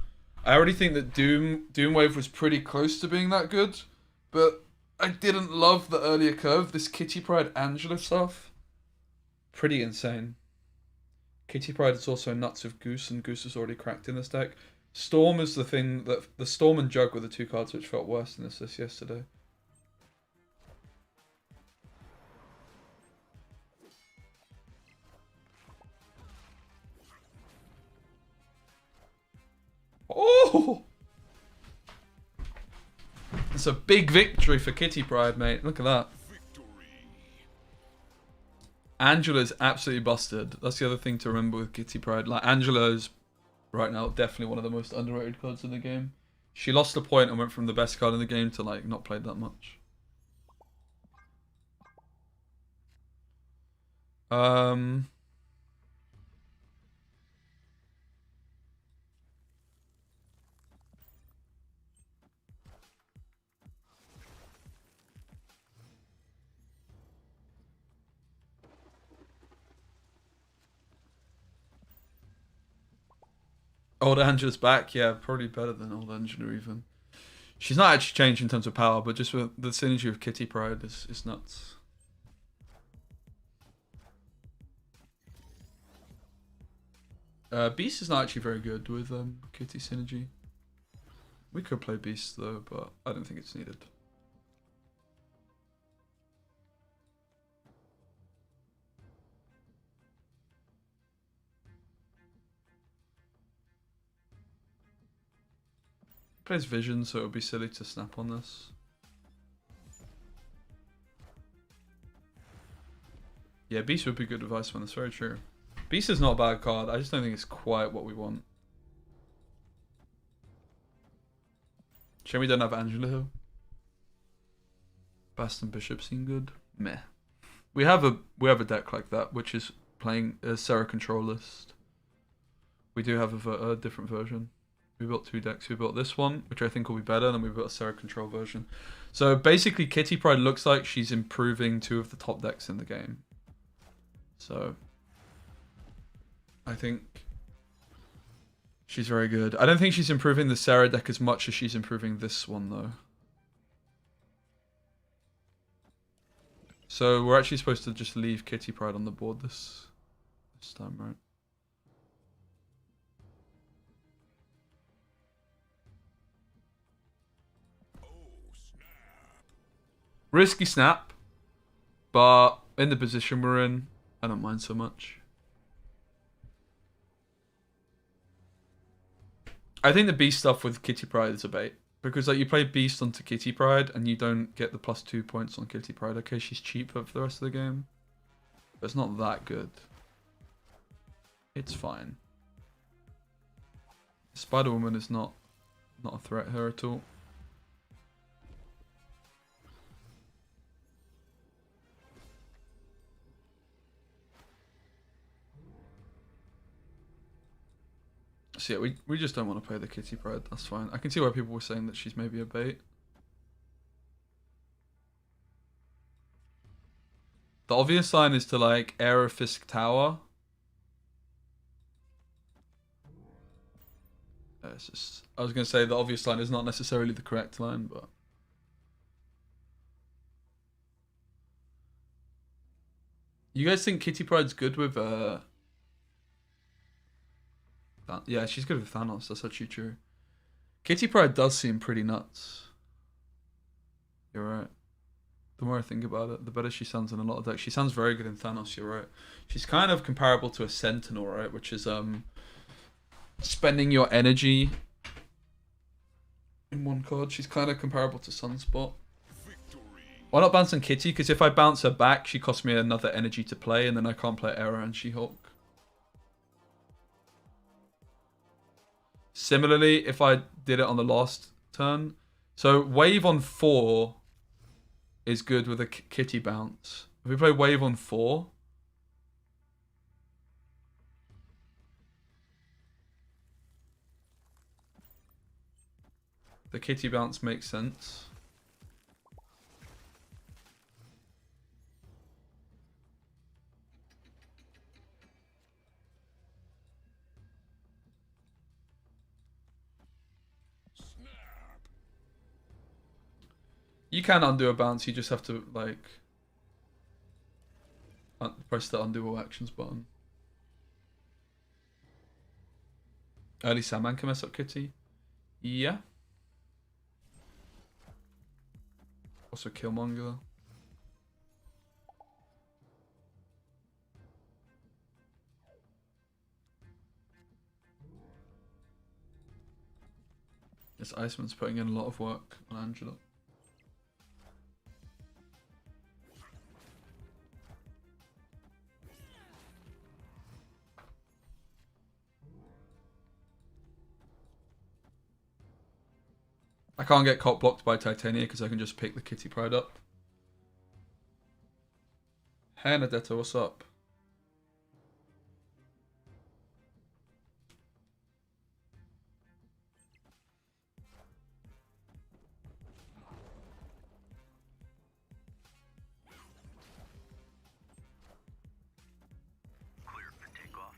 A: I already think that Doomwave was pretty close to being that good. But I didn't love the earlier curve. This Kitty Pryde Angela stuff. Pretty insane. Kitty Pryde is also nuts with Goose, and Goose is already cracked in this deck. Storm is the thing that... The Storm and Jug were the two cards which felt worse than this yesterday. Oh! It's a big victory for Kitty Pryde, mate. Look at that. Angela's absolutely busted. That's the other thing to remember with Kitty Pryde. Like, Angela's right now definitely one of the most underrated cards in the game. She lost a point and went from the best card in the game to, like, not played that much. Old Angela's back, yeah, probably better than Old Angela even. She's not actually changed in terms of power, but just with the synergy of Kitty Pryde is nuts. Beast is not actually very good with Kitty synergy. We could play Beast though, but I don't think it's needed. Plays Vision, so it would be silly to snap on this. Yeah, Beast would be good with Iceman, that's very true. Beast is not a bad card, I just don't think it's quite what we want. Shame we don't have Angela Hill. Baston Bishop seem good. Meh. We have a deck like that, which is playing a Serra control list. We do have a different version. We built 2 decks. We built this one, which I think will be better, and we built a Serra control version. So basically, Kitty Pryde looks like she's improving 2 of the top decks in the game. So I think she's very good. I don't think she's improving the Serra deck as much as she's improving this one, though. So we're actually supposed to just leave Kitty Pryde on the board this time, right? Risky snap, but in the position we're in, I don't mind so much. I think the Beast stuff with Kitty Pryde is a bait. Because like you play Beast onto Kitty Pryde and you don't get the +2 points on Kitty Pryde. Okay, she's cheaper for the rest of the game. But it's not that good. It's fine. Spider-Woman is not a threat here at all. So yeah, we just don't want to play the Kitty Pryde. That's fine. I can see why people were saying that she's maybe a bait. The obvious line is to like Aerofisk Tower. It's just, I was going to say the obvious line is not necessarily the correct line, but... You guys think Kitty Pryde's good with... Yeah, she's good with Thanos. That's actually true. Kitty Pryde does seem pretty nuts. You're right. The more I think about it, the better she sounds in a lot of decks. She sounds very good in Thanos, you're right. She's kind of comparable to a Sentinel, right? Which is spending your energy in one card. She's kind of comparable to Sunspot. Why not bounce on Kitty? Because if I bounce her back, she costs me another energy to play, and then I can't play Arrow and She-Hulk. Similarly, if I did it on the last turn, so wave on 4 is good with a Kitty bounce. If we play wave on 4, the Kitty bounce makes sense. You can undo a bounce, you just have to, like, press the undo all actions button. Early Sandman can mess up Kitty. Yeah. Also Killmonger. This Iceman's putting in a lot of work on Angela. I can't get cop blocked by Titania because I can just pick the Kitty Pryde up. Hey Nadetta, what's up?
C: Clear for takeoff.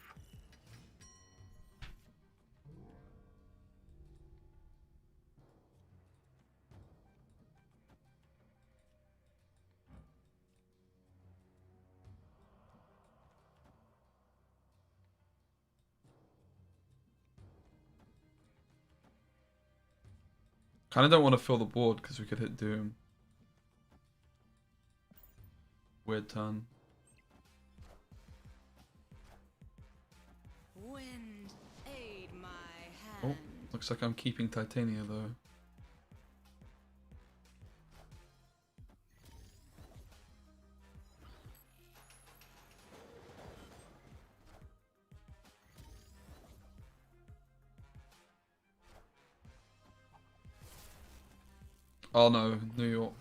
A: Kind of don't want to fill the board because we could hit Doom. Weird turn.
B: Wind, aid my
A: Oh,
B: hand.
A: Looks like I'm keeping Titania though. Oh no, New York.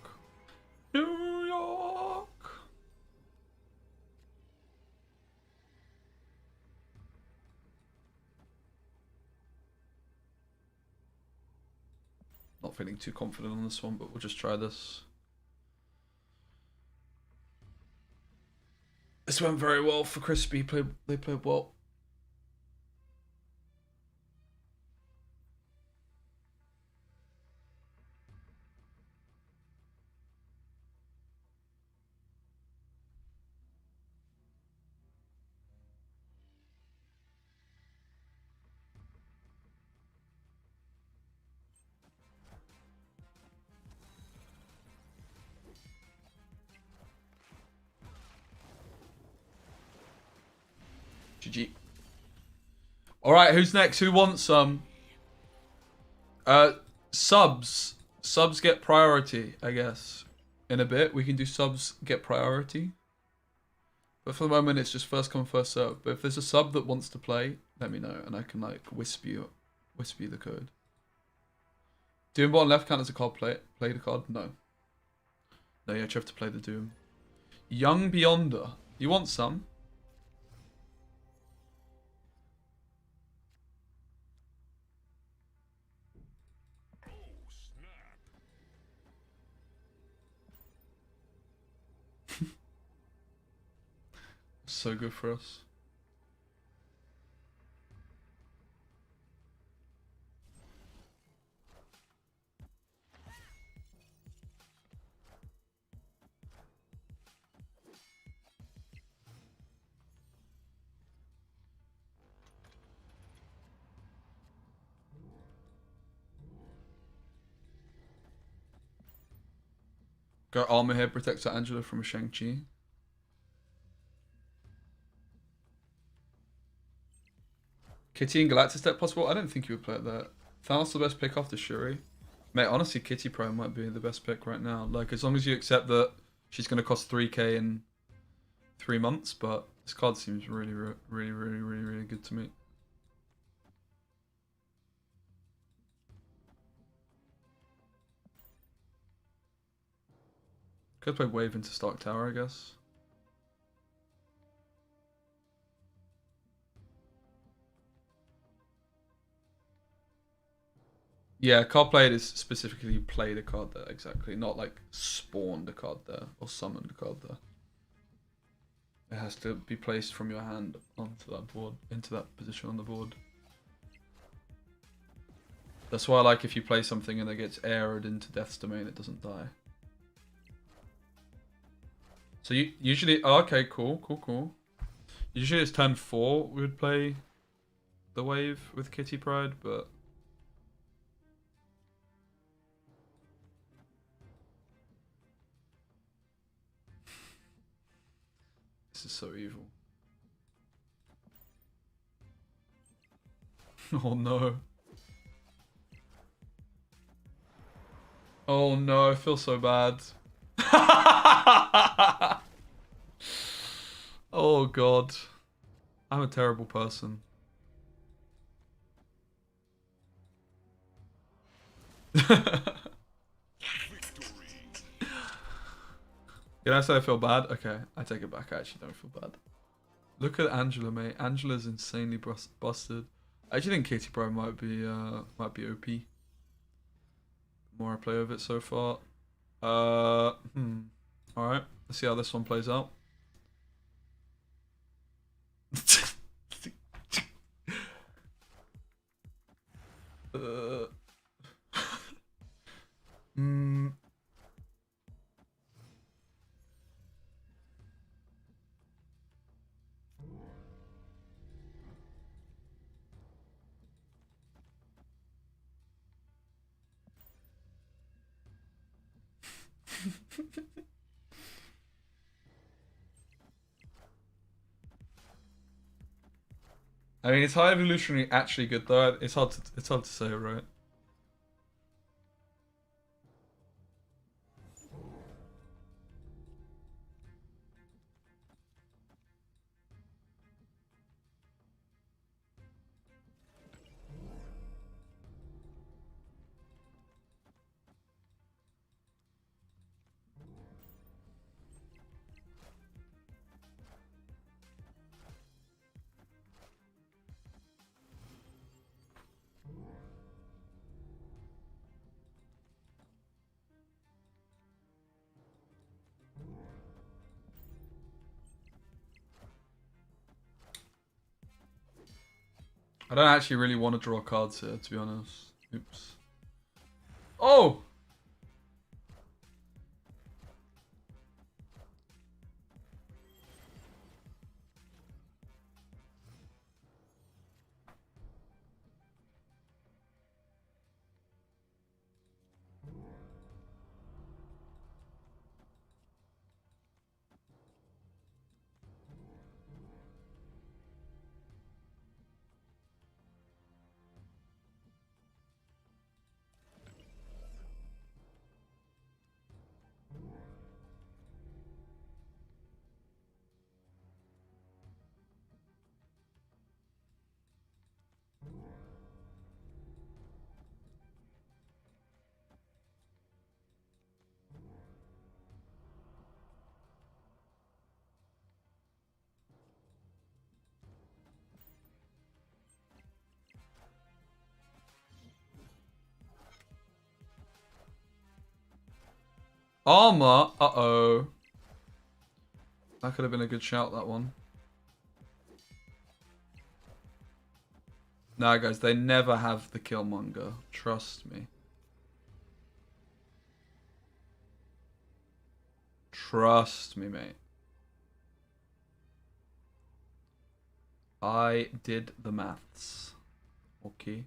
A: New York! Not feeling too confident on this one, but we'll just try this. This went very well for Crispy. They played well. GG. Alright, who's next? Who wants some? Subs. Subs get priority, I guess. In a bit, we can do subs get priority. But for the moment, it's just first come, first serve. But if there's a sub that wants to play, let me know, and I can like whisper you the code. Doom bottom left count as a card play the card? No. No, you actually have to play the Doom. Young Beyonder. You want some? So good for us. Go armor here, protects Angela from a Shang-Chi. Kitty and Galactus deck possible? I don't think you would play it that. Thanos the best pick after Shuri. Mate, honestly, Kitty Prime might be the best pick right now. Like, as long as you accept that she's going to cost 3k in 3 months, but this card seems really good to me. Could play Wave into Stark Tower, I guess. Yeah, card played is specifically you played a card there, exactly. Not like spawned a card there or summoned a card there. It has to be placed from your hand onto that board, into that position on the board. That's why I like if you play something and it gets aired into Death's Domain, it doesn't die. So you usually, oh, okay, cool. Usually it's turn 4 we would play the Wave with Kitty Pryde, but this is so evil. Oh no. Oh no, I feel so bad. Oh god. I'm a terrible person. Can I say I feel bad? Okay, I take it back. I actually don't feel bad. Look at Angela, mate. Angela's insanely busted. I actually think Kitty Pryde might be OP. The more I play with it so far. Alright, let's see how this one plays out. I mean, is high evolutionary actually good though? It's hard to say, right? I don't actually really want to draw cards here, to be honest. Oops. Oh! Armor? Uh-oh. That could have been a good shout, that one. Nah, guys, they never have the Killmonger. Trust me. Trust me, mate. I did the maths. Okay.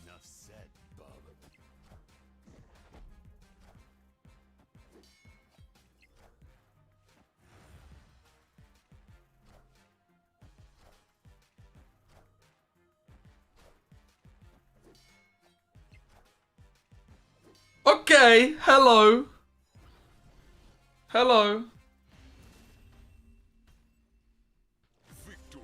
C: Enough said, bub.
A: Okay, hello. Hello.
C: Victory.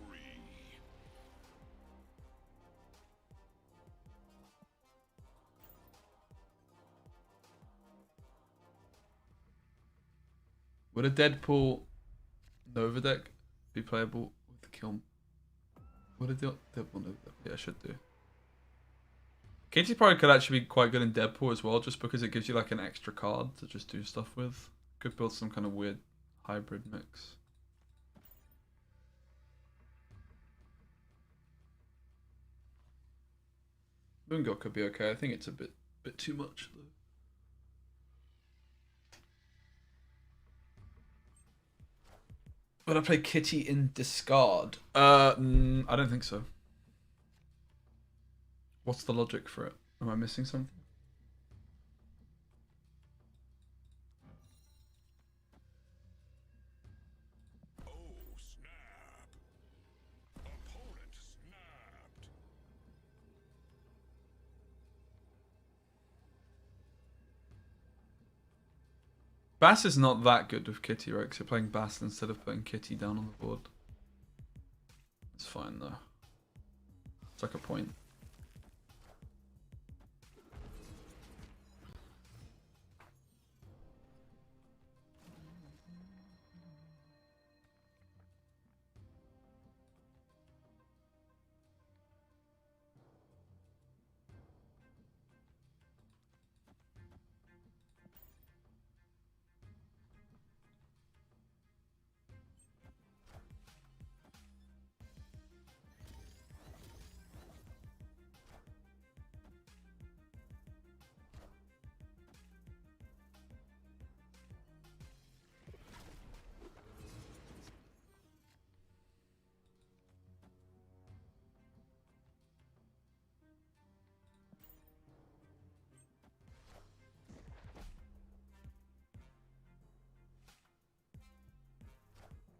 A: Would a Deadpool Nova deck be playable with the Kill? Would a Deadpool Nova deck? Yeah, I should do. Katie probably could actually be quite good in Deadpool as well, just because it gives you like an extra card to just do stuff with. Could build some kind of weird hybrid mix. Moongirl could be okay. I think it's a bit too much though. Would I play Kitty in discard? I don't think so. What's the logic for it? Am I missing something?
C: Oh, snap. Opponent snapped.
A: Bass is not that good with Kitty, right? Because you're playing Bass instead of putting Kitty down on the board. It's fine though. It's like a point.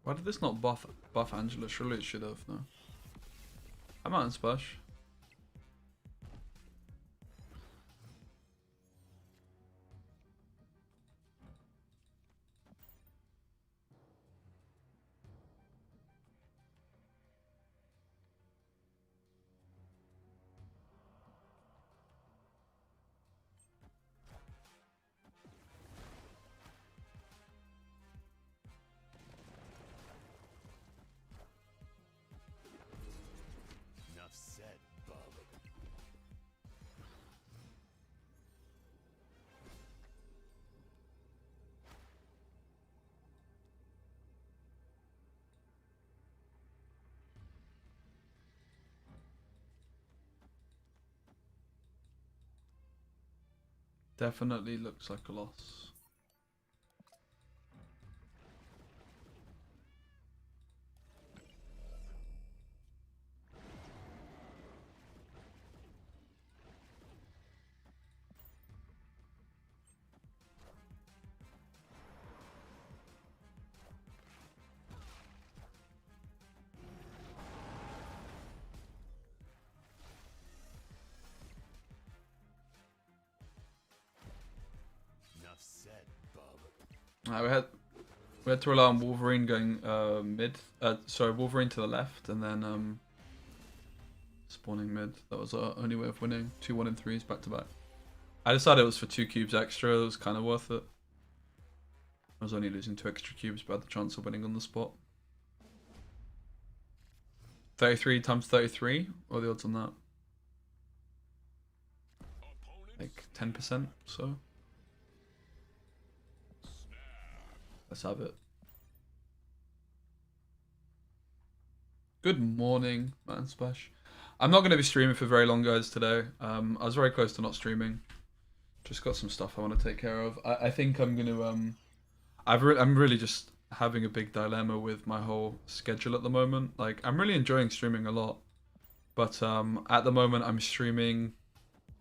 A: Why did this not buff Angela? Surely it should have, no. I might splash.
C: Enough said, bub.
A: Definitely looks like a loss.
C: Enough said, bub.
A: We had to rely on Wolverine going mid. Sorry, Wolverine to the left, and then spawning mid. That was our only way of winning. 2 1-3s back to back. I decided it was for 2 cubes extra. It was kind of worth it. I was only losing 2 extra cubes, but had the chance of winning on the spot. 33 times 33. What are the odds on that? Like 10%. So let's have it. Good morning, man Splash. I'm not going to be streaming for very long, guys, today. I was very close to not streaming. Just got some stuff I want to take care of. I think I'm going to... I'm really just having a big dilemma with my whole schedule at the moment. Like, I'm really enjoying streaming a lot. But at the moment, I'm streaming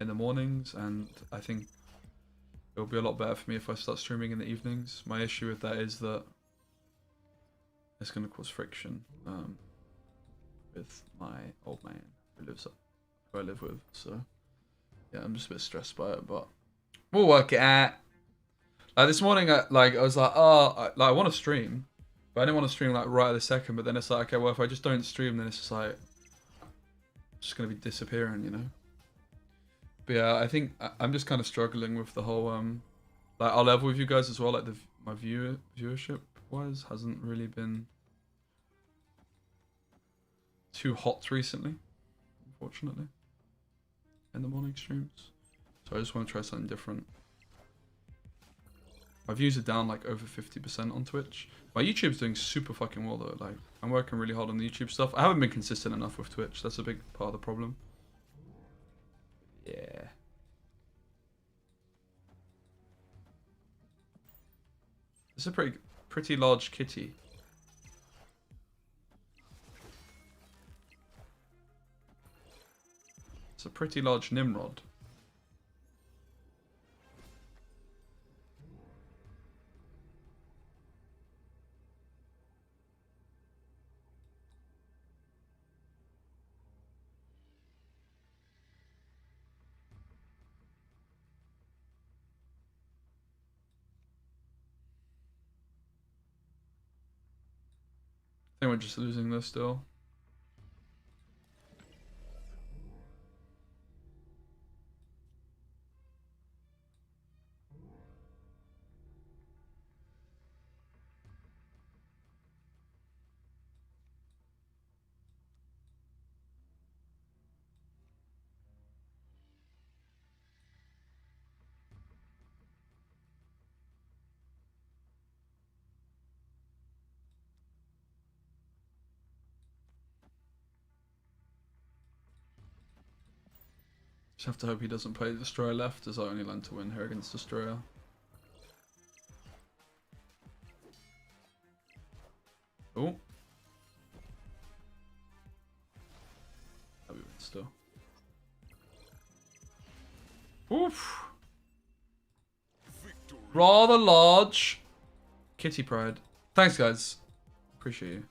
A: in the mornings, and I think it'll be a lot better for me if I start streaming in the evenings. My issue with that is that it's going to cause friction with my old man who I live with. So yeah, I'm just a bit stressed by it, but we'll work it out. Like this morning, I was like, oh, I want to stream, but I didn't want to stream like right at the second. But then it's like, okay, well, if I just don't stream, then it's just like just gonna be disappearing, you know. But yeah, I think I'm just kind of struggling with the whole like our level with you guys as well. Like my viewership wise hasn't really been too hot recently, unfortunately, in the morning streams. So I just want to try something different. My views are down like over 50% on Twitch. My YouTube's doing super fucking well though. Like I'm working really hard on the YouTube stuff. I haven't been consistent enough with Twitch. That's a big part of the problem. Yeah. It's a pretty large kitty. It's a pretty large Nimrod. I think we're just losing this still. Just have to hope he doesn't play Destroyer left, as I only learned to win here against Destroyer. Oh. We win still. Oof. Rather large kitty Pryde. Thanks, guys. Appreciate you.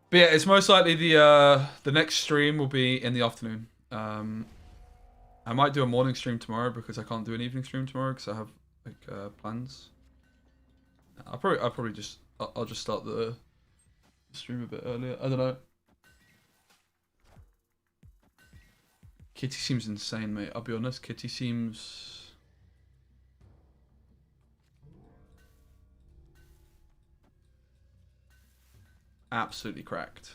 A: But yeah, it's most likely the next stream will be in the afternoon. I might do a morning stream tomorrow because I can't do an evening stream tomorrow because I have like plans. I'll probably just I'll just start the stream a bit earlier. I don't know. Kitty seems insane, mate. I'll be honest. Kitty seems absolutely cracked.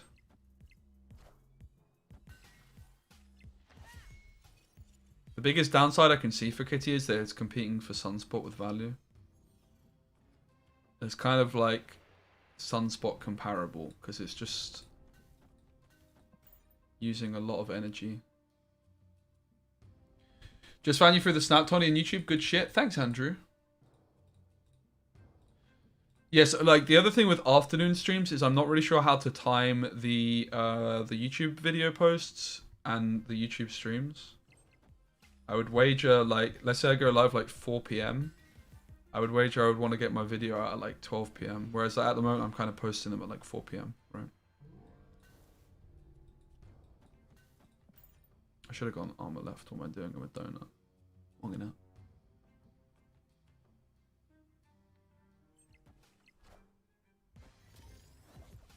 A: The biggest downside I can see for Kitty is that it's competing for Sunspot with value. It's kind of like Sunspot comparable because it's just using a lot of energy. Just found you through the Snap Tony on YouTube. Good shit. Thanks, Andrew. Yes, like the other thing with afternoon streams is I'm not really sure how to time the YouTube video posts and the YouTube streams. I would wager, like, let's say I go live like 4 p.m. I would wager I would want to get my video out at like 12 p.m. Whereas at the moment I'm kind of posting them at like 4 p.m. Right? I should have gone armor left. What am I doing? I'm a donut. Long enough.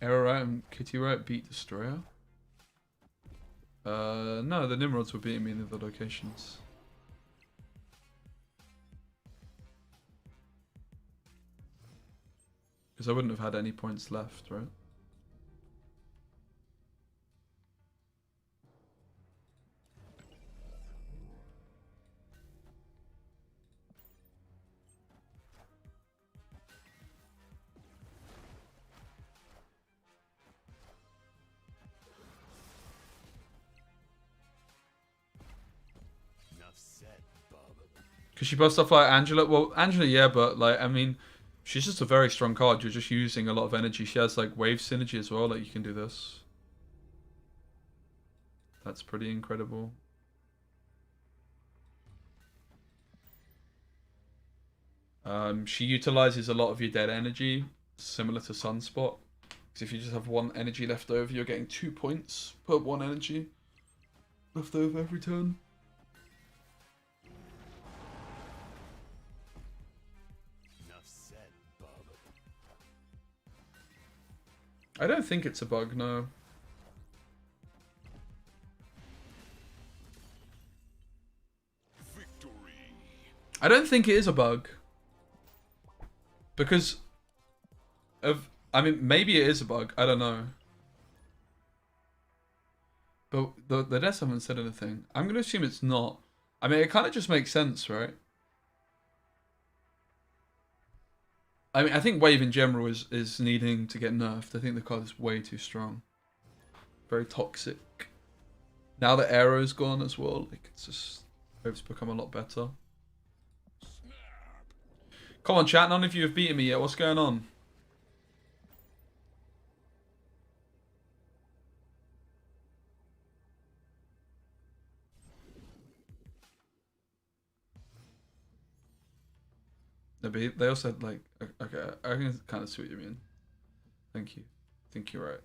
A: Arrow right and Kitty right beat Destroyer. No, the Nimrods were beating me in the other locations. Because I wouldn't have had any points left, right? Because she buffs stuff like Angela. Well, Angela, yeah, but like, I mean, she's just a very strong card. You're just using a lot of energy. She has like wave synergy as well. Like, you can do this. That's pretty incredible. She utilizes a lot of your dead energy, similar to Sunspot. Because if you just have 1 energy left over, you're getting 2 points per 1 energy left over every turn. I don't think it's a bug, no. Victory. I don't think it is a bug. Because of, I mean, maybe it is a bug, I don't know. But the devs haven't said anything. I'm going to assume it's not. I mean, it kind of just makes sense, right? I mean, I think Wave in general is needing to get nerfed. I think the card is way too strong. Very toxic. Now that Arrow's gone as well, like, it's just, Wave's become a lot better. Come on, chat, none of you have beaten me yet. What's going on? No, but they also had like, okay, I can kind of see what you mean. Thank you. I think you're right.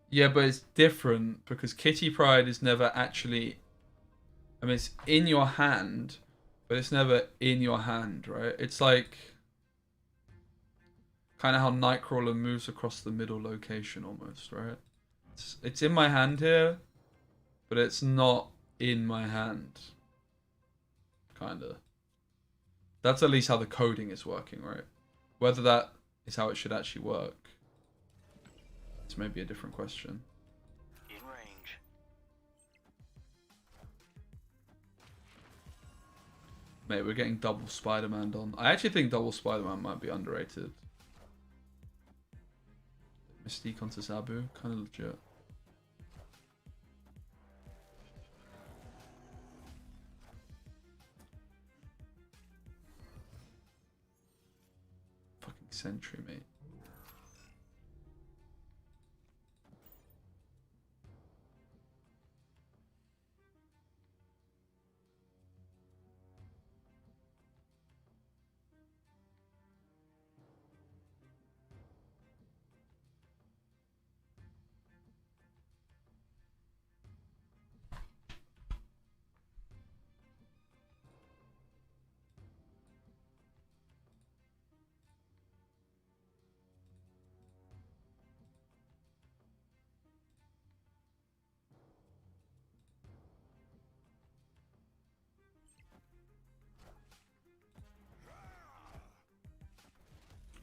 A: Yeah, but it's different because Kitty Pryde is never actually, I mean, it's in your hand, but it's never in your hand, right? It's like kind of how Nightcrawler moves across the middle location almost, right? It's in my hand here, but it's not in my hand. Kinda. That's at least how the coding is working, right? Whether that is how it should actually work, it's maybe a different question.
D: In range.
A: Mate, we're getting double Spider-Man done. I actually think double Spider-Man might be underrated. Mystique onto Zabu, kind of legit. Sentry, mate.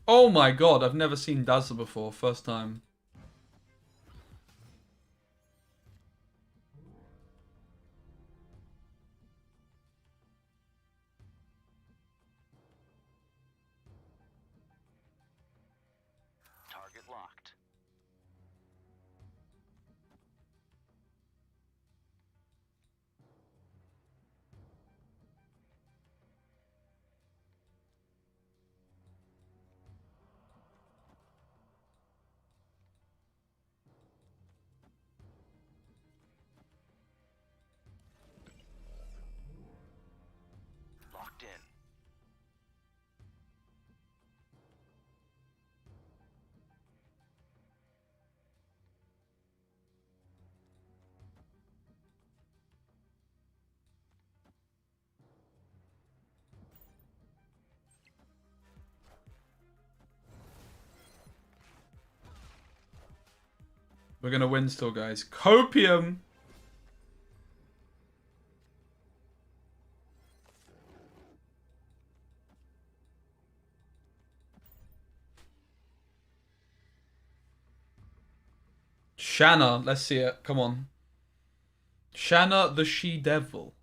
A: Oh my god, I've never seen Dazzle before. First time.
D: Target locked. Locked in.
A: We're gonna win still, guys. Copium! Shanna, let's see it. Come on. Shanna the She-Devil.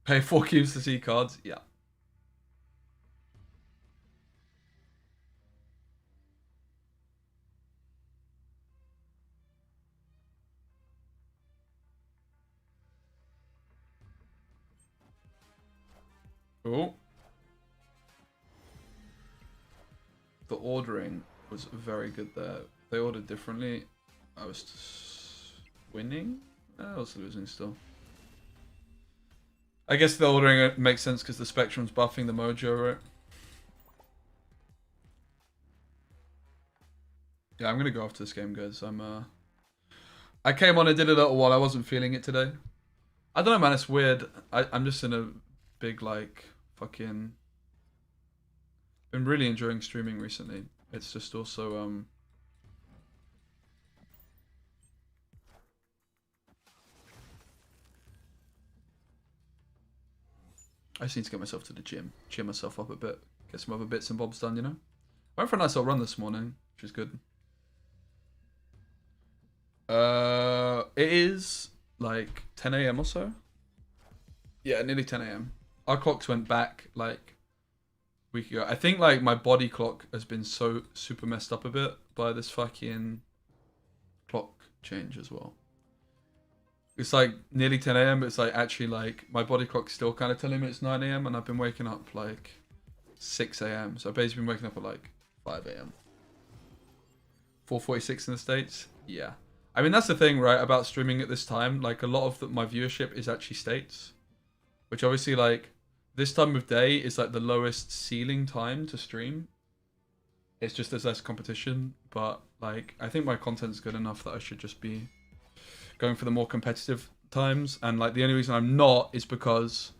A: Pay 4 cubes to see cards. Yeah. Oh. The ordering was very good there. They ordered differently. I was winning? I was losing still. I guess the ordering makes sense because the Spectrum's buffing the Mojo, right? Yeah, I'm gonna go after this game, guys. I came on and did it a little while. I wasn't feeling it today. I don't know, man. It's weird. I'm just in a big, like, fucking... Been really enjoying streaming recently. It's just also, I just need to get myself to the gym. Cheer myself up a bit. Get some other bits and bobs done, you know? I went for a nice little run this morning, which is good. It is like 10 a.m. or so. Yeah, nearly 10 a.m. Our clocks went back like a week ago. I think like my body clock has been so super messed up a bit by this fucking clock change as well. It's like nearly 10 a.m. but it's like actually like my body clock's still kind of telling me it's 9 a.m. and I've been waking up like 6 a.m. So I've basically been waking up at like 5 a.m. 4:46 in the States. Yeah. I mean, that's the thing, right, about streaming at this time. Like, a lot of my viewership is actually States. Which, obviously, like, this time of day is, like, the lowest ceiling time to stream. It's just there's less competition. But, like, I think my content's good enough that I should just be going for the more competitive times. And, like, the only reason I'm not is because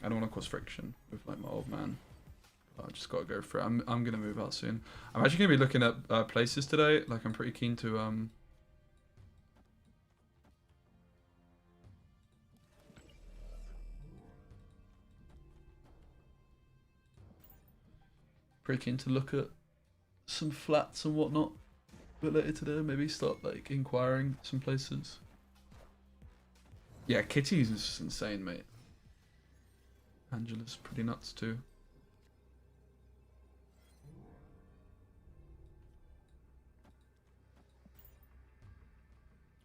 A: I don't want to cause friction with, like, my old man. I just gotta go for it. I'm gonna move out soon. I'm actually gonna be looking at places today. Like, I'm pretty keen to Pretty keen to look at some flats and whatnot a bit later today. Maybe start like inquiring some places. Yeah, Kitty's is just insane, mate. Angela's pretty nuts too.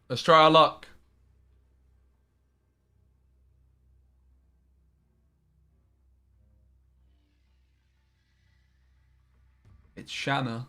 A: Let's try our luck. It's Shanna.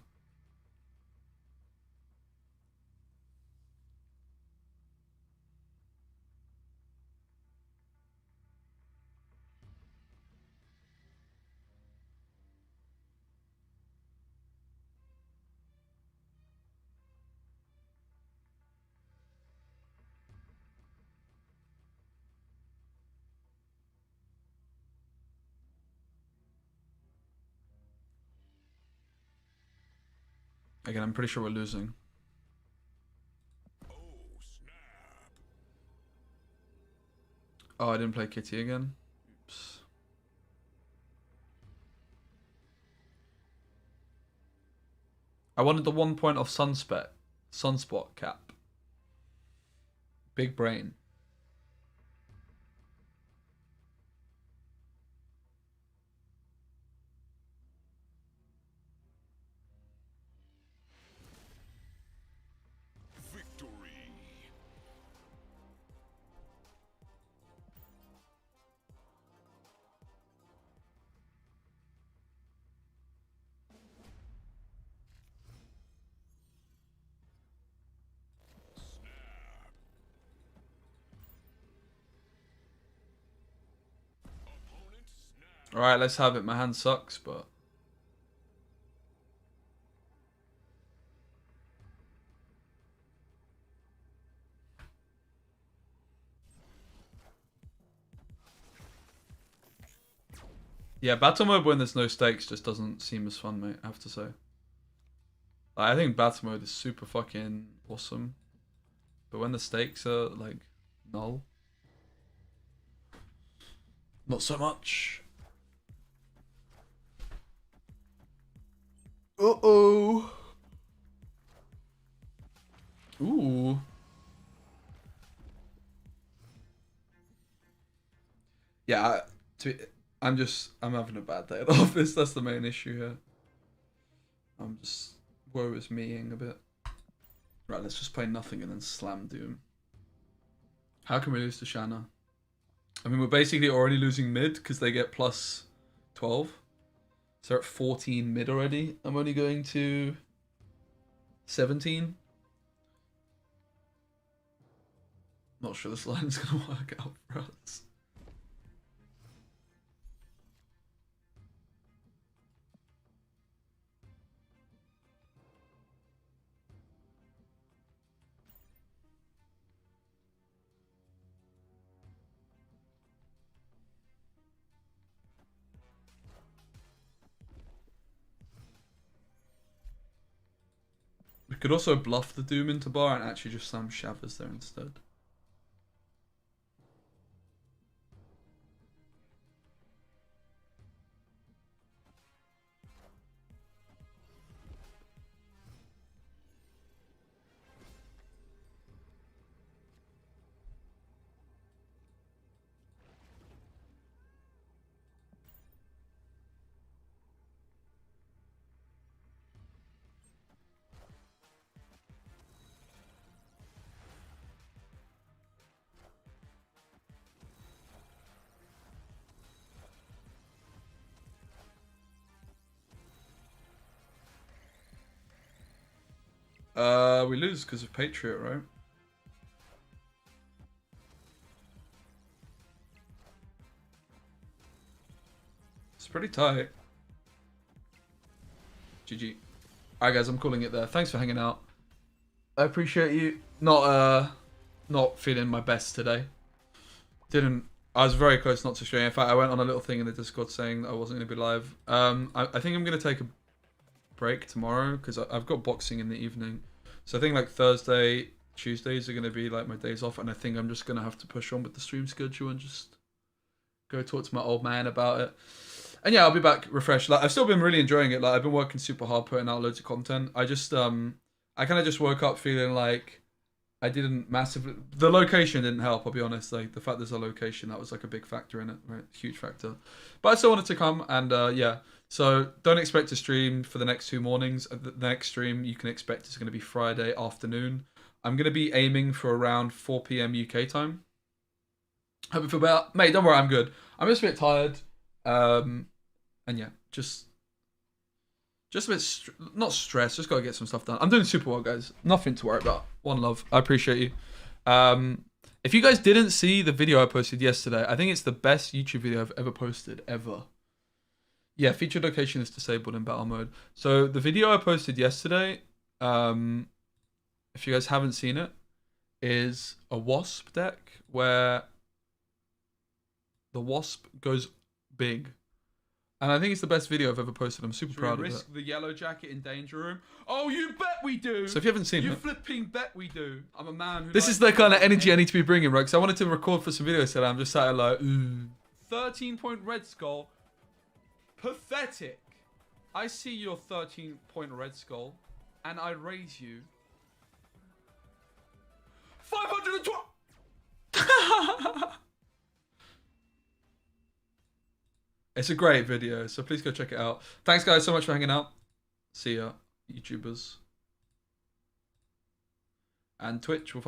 A: Again, I'm pretty sure we're losing. Oh, I didn't play Kitty again. Oops. I wanted the 1 point off sunspot cap. Big brain. Alright, let's have it. My hand sucks, but... yeah, battle mode when there's no stakes just doesn't seem as fun, mate, I have to say. Like, I think battle mode is super fucking awesome. But when the stakes are, like, null... not so much. Uh-oh. Ooh. Yeah, I'm having a bad day at the office. That's the main issue here. I'm just woe is meing a bit. Right, let's just play nothing and then slam Doom. How can we lose to Shanna? I mean, we're basically already losing mid because they get plus 12. So they're at 14 mid already. I'm only going to 17. Not sure this line's going to work out for us. We could also bluff the Doom into bar and actually just slam Shavers there instead. We lose because of Patriot, right? It's pretty tight. GG. Alright guys, I'm calling it there. Thanks for hanging out. I appreciate you. Not feeling my best today. I was very close not to stream. In fact, I went on a little thing in the Discord saying that I wasn't going to be live. I think I'm going to take a break tomorrow because I've got boxing in the evening. So I think like Thursday, Tuesdays are going to be like my days off, and I think I'm just going to have to push on with the stream schedule and just go talk to my old man about it. And yeah, I'll be back refreshed. Like I've still been really enjoying it. Like I've been working super hard, putting out loads of content. I just I kind of just woke up feeling like I didn't massively. The location didn't help. I'll be honest. Like the fact there's a location, that was like a big factor in it, right? Huge factor. But I still wanted to come, and yeah. So don't expect to stream for the next 2 mornings. The next stream you can expect is going to be Friday afternoon. I'm going to be aiming for around 4 p.m. UK time. Hope you feel better, mate. Don't worry, I'm good. I'm just a bit tired. And yeah, just a bit not stressed. Just gotta get some stuff done. I'm doing super well, guys. Nothing to worry about. One love. I appreciate you. If you guys didn't see the video I posted yesterday, I think it's the best YouTube video I've ever posted ever. Yeah, featured location is disabled in battle mode. So the video I posted yesterday, if you guys haven't seen it, is a wasp deck where the wasp goes big. And I think it's the best video I've ever posted. I'm super proud of it. Risk the yellow jacket in danger room. Oh, you bet we do. So if you haven't seen it, you flipping bet we do. I'm a man who. This is the kind of energy I need to be bringing, right? Because I wanted to record for some videos today. I'm just sat here like, 13-point red skull. Pathetic. I see your 13-point red skull, and I raise you 512. It's a great video, so please go check it out. Thanks, guys, so much for hanging out. See ya, YouTubers. And Twitch will find